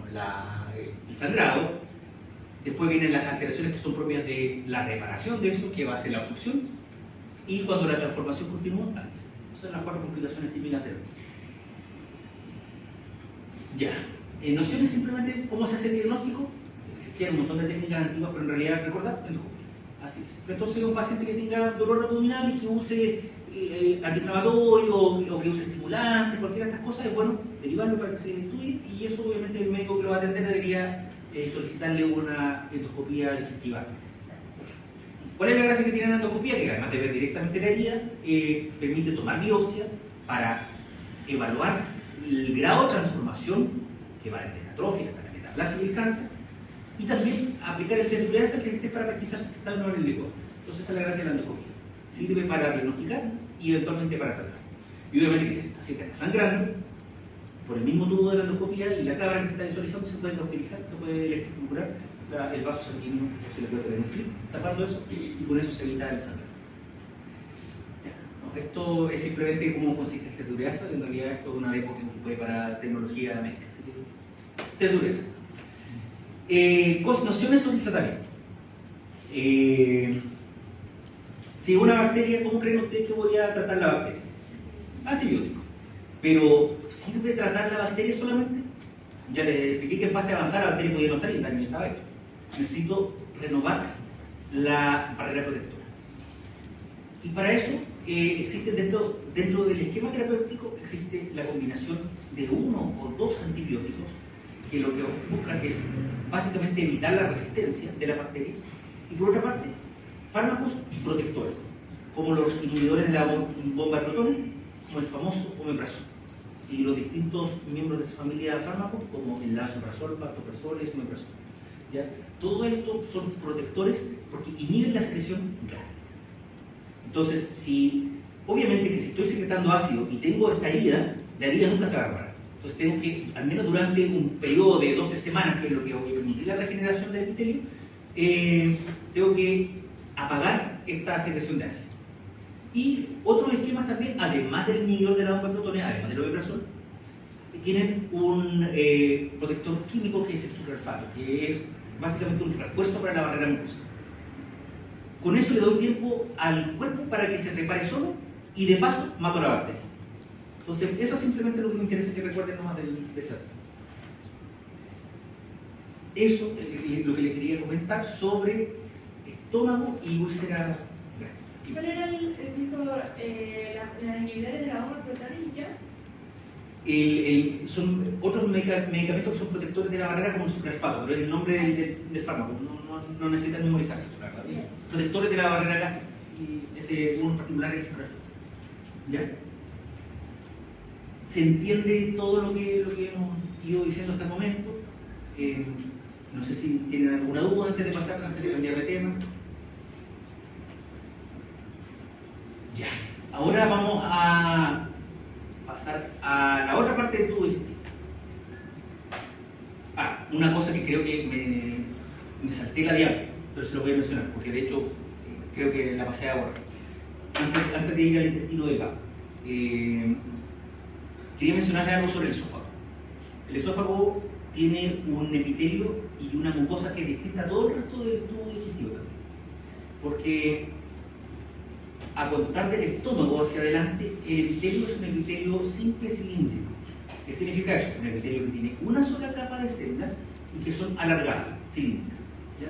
el sangrado. Después vienen las alteraciones que son propias de la reparación de eso, que va a ser la obstrucción. Y cuando la transformación continúa, cáncer. Esas son las 4 complicaciones típicas del cáncer. Ya. Nociones simplemente, ¿cómo se hace el diagnóstico? Existían un montón de técnicas antiguas, pero en realidad, recordad, endoscopia. Así es. Entonces, un paciente que tenga dolor abdominal y que use antiinflamatorio o que use estimulantes, cualquiera de estas cosas, es bueno derivarlo para que se estudie, y eso obviamente el médico que lo va a atender debería solicitarle una endoscopia digestiva. ¿Cuál es la gracia que tiene la endoscopia? Que además de ver directamente la herida, permite tomar biopsia para evaluar el grado de transformación que va desde la atrofia hasta la metaplasia y el cáncer, y también aplicar el test de Ureasa, que es el test para pesquisar si está o no en el licuado. Entonces esa es la gracia de la endoscopia. Sirve para diagnosticar y eventualmente para tratar. Y obviamente que si el paciente está sangrando, por el mismo tubo de la endoscopia y la cámara que se está visualizando, se puede cauterizar, se puede electrofurar el vaso sanguíneo, o se le puede poner un clip tapando eso, y con eso se evita el sangrado. Esto es simplemente cómo consiste este test de Ureasa. En realidad esto es una demo que puede para tecnología médica. Test de Ureasa. Nociones sobre el tratamiento. Si una bacteria, ¿cómo creen ustedes que voy a tratar la bacteria? Antibiótico. Pero, ¿sirve tratar la bacteria solamente? Ya les expliqué que en fase avanzada la bacteria podía no estar y el daño estaba hecho. Necesito renovar la barrera protectora. Y para eso existe dentro del esquema terapéutico existe la combinación de 1 o 2 antibióticos que lo que buscan es básicamente evitar la resistencia de las bacterias, y por otra parte fármacos protectores como los inhibidores de la bomba de protones, como el famoso omeprazol, y los distintos miembros de esa familia de fármacos como el lansoprazol, pantoprazol, esomeprazol. ¿Ya? Todo esto son protectores porque inhiben la secreción gástrica. Entonces, obviamente que si estoy secretando ácido y tengo esta herida, la herida nunca se va a reparar. Entonces tengo que, al menos durante un periodo de 2 o 3 semanas, que es lo que va a permitir la regeneración del epitelio, tengo que apagar esta secreción de ácido. Y otros esquemas también, además del inhibidor de la bomba de protones, además del omeprazol, tienen un protector químico que es el sucralfato, que es básicamente un refuerzo para la barrera mucosa. Con eso le doy tiempo al cuerpo para que se repare solo y de paso mato la bacteria. Entonces, eso es simplemente lo que me interesa que recuerden nomás del tratamiento. Eso es lo que les quería comentar sobre estómago y úlcera gástrica. ¿Cuál era el dijo, las inhibidores de la bomba protones y ya? Son otros medicamentos que son protectores de la barrera, como el sucralfato, pero es el nombre del fármaco, no necesitan memorizarse. Protectores de la barrera gástrica, y ese uno en particular es el sucralfato. ¿Ya? ¿Se entiende todo lo que hemos ido diciendo hasta el momento? No sé si tienen alguna duda antes de cambiar de tema. Ya. Ahora vamos a pasar a la otra parte del tubo digestivo. Una cosa que creo que me salté la diablo, pero se lo voy a mencionar, porque de hecho creo que la pasé ahora. Antes de ir al intestino delgado, quería mencionarles algo sobre el esófago. El esófago tiene un epitelio y una mucosa que es distinta a todo el resto del tubo digestivo también. Porque a contar del estómago hacia adelante, el epitelio es un epitelio simple cilíndrico. ¿Qué significa eso? Un epitelio que tiene una sola capa de células y que son alargadas, cilíndricas.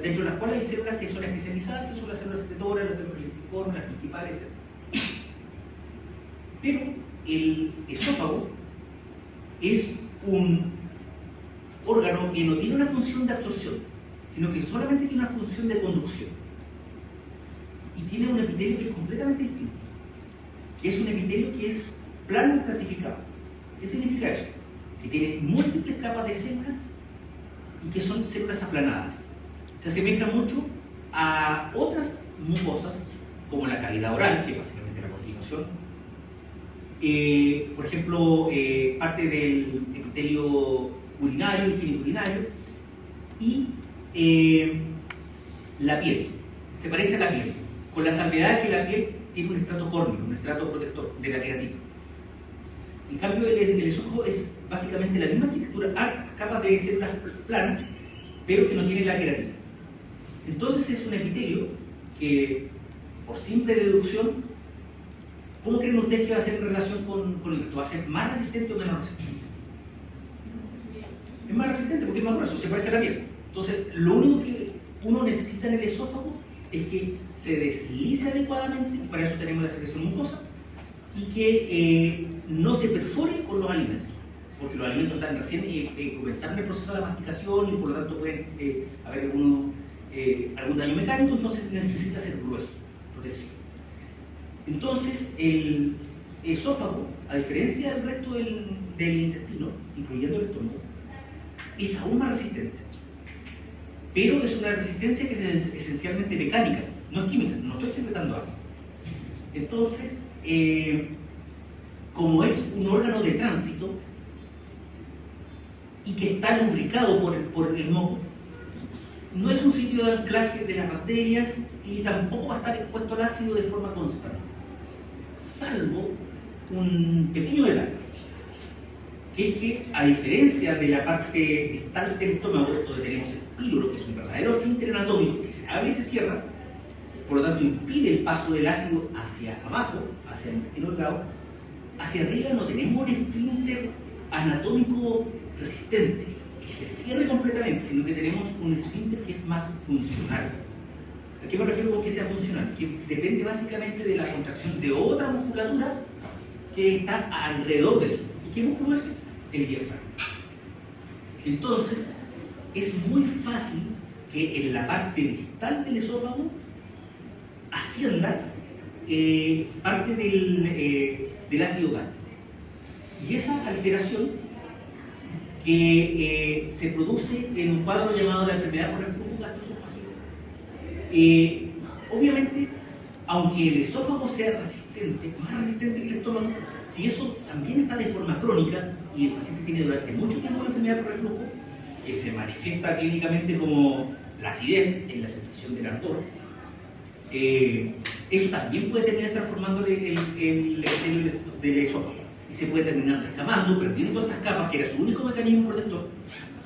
Dentro de las cuales hay células que son especializadas, que son las células secretoras, las células lisiformes, las principales, etc. Pero el esófago es un órgano que no tiene una función de absorción, sino que solamente tiene una función de conducción. Y tiene un epitelio que es completamente distinto, que es un epitelio que es plano estratificado. ¿Qué significa eso? Que tiene múltiples capas de células y que son células aplanadas. Se asemeja mucho a otras mucosas, como la cavidad oral, que es básicamente la continuación. Por ejemplo, parte del epitelio urinario y geniculinario, y la piel. Se parece a la piel, con la salvedad de que la piel tiene un estrato córneo, un estrato protector de la queratina. En cambio, el esófago es básicamente la misma arquitectura, capas de células planas, pero que no tiene la queratina. Entonces es un epitelio que, por simple deducción, ¿cómo creen ustedes que va a ser en relación con el resto? ¿Va a ser más resistente o menos resistente? Es más resistente porque es más grueso, se parece a la piel. Entonces, lo único que uno necesita en el esófago es que se deslice adecuadamente, y para eso tenemos la secreción mucosa, y que no se perfore con los alimentos, porque los alimentos están recién comenzando el proceso de la masticación y por lo tanto pueden haber algún daño mecánico, entonces necesita ser grueso, protección. Entonces, el esófago, a diferencia del resto del intestino, incluyendo el estómago, es aún más resistente. Pero es una resistencia que es esencialmente mecánica, no es química, no estoy secretando ácido. Entonces, como es un órgano de tránsito y que está lubricado por el moco, no es un sitio de anclaje de las bacterias y tampoco va a estar expuesto al ácido de forma constante, salvo un pequeño detalle, que es que, a diferencia de la parte distal del estómago, donde tenemos el píloro, que es un verdadero esfínter anatómico que se abre y se cierra, por lo tanto impide el paso del ácido hacia abajo, hacia el intestino delgado, hacia arriba no tenemos un esfínter anatómico resistente, que se cierre completamente, sino que tenemos un esfínter que es más funcional. ¿A qué me refiero con que sea funcional? Que depende básicamente de la contracción de otra musculatura que está alrededor de eso. ¿Y qué músculo es? El diafragma. Entonces, es muy fácil que en la parte distal del esófago ascienda parte del ácido gástrico. Y esa alteración que se produce en un cuadro llamado la enfermedad por reflujo gastroesofágico. Obviamente, aunque el esófago sea resistente, más resistente que el estómago, si eso también está de forma crónica y el paciente tiene durante mucho tiempo la enfermedad por reflujo, que se manifiesta clínicamente como la acidez en la sensación del ardor, eso también puede terminar transformando el epitelio del esófago y se puede terminar descamando, perdiendo estas capas, que era su único mecanismo protector.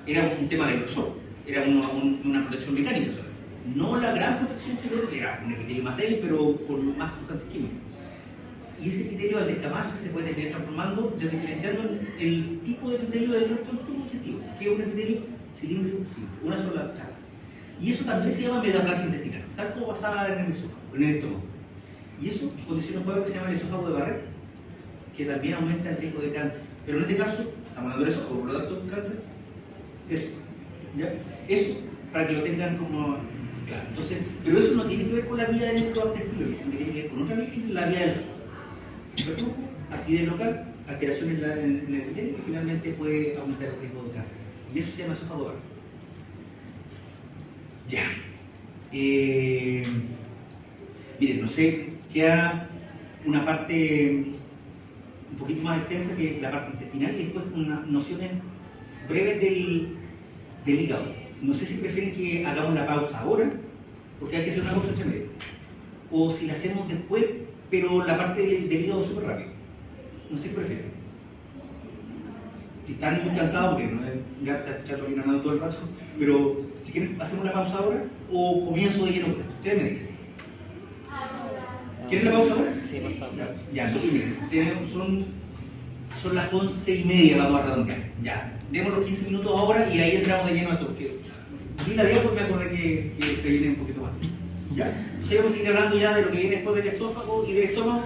Era un tema de grosor, era una protección mecánica, ¿sabes? No la gran protección que otro, que era un epitelio más débil, pero con más sustancias químicas. Y ese epitelio, al descamarse, se puede terminar transformando, diferenciando el tipo de epitelio del resto del tubo digestivo, que es un epitelio cilíndrico simple, una sola capa. Y eso también se llama metaplasia intestinal, tal como pasaba en el esófago, en el estómago. Y eso condiciona un cuadro que se llama el esófago de Barrett, que también aumenta el riesgo de cáncer. Pero en este caso, estamos hablando del esófago, por lo tanto, cáncer, eso. ¿Ya? Eso, para que lo tengan como claro. Entonces, pero eso no tiene que ver con la vía del ectoarte pylori, sino que tiene que ver con otra vía, que es la vía del reflujo, acidez local, alteración en el epitelio, que finalmente puede aumentar el riesgo de cáncer. Y eso se llama esófago de Barrett. Ya. Miren, no sé, queda una parte un poquito más extensa que la parte intestinal y después unas nociones breves del hígado. No sé si prefieren que hagamos la pausa ahora, porque hay que hacer una pausa entre medio, o si la hacemos después, pero la parte del hígado súper rápido. No sé qué prefieren. Si están muy cansados, porque no es, ya está escuchando bien ganando todo el rato, pero si quieren, hacemos la pausa ahora o comienzo de lleno con esto. Ustedes me dicen. ¿Quieren la pausa ahora? Sí, por favor. Ya, entonces miren, son las 11:30, vamos a redondear. Ya, demos los 15 minutos ahora y ahí entramos de lleno a esto, porque vi la diapo porque me acordé que se viene un poquito más. Ya. Entonces vamos a seguir hablando ya de lo que viene después del esófago y del estómago.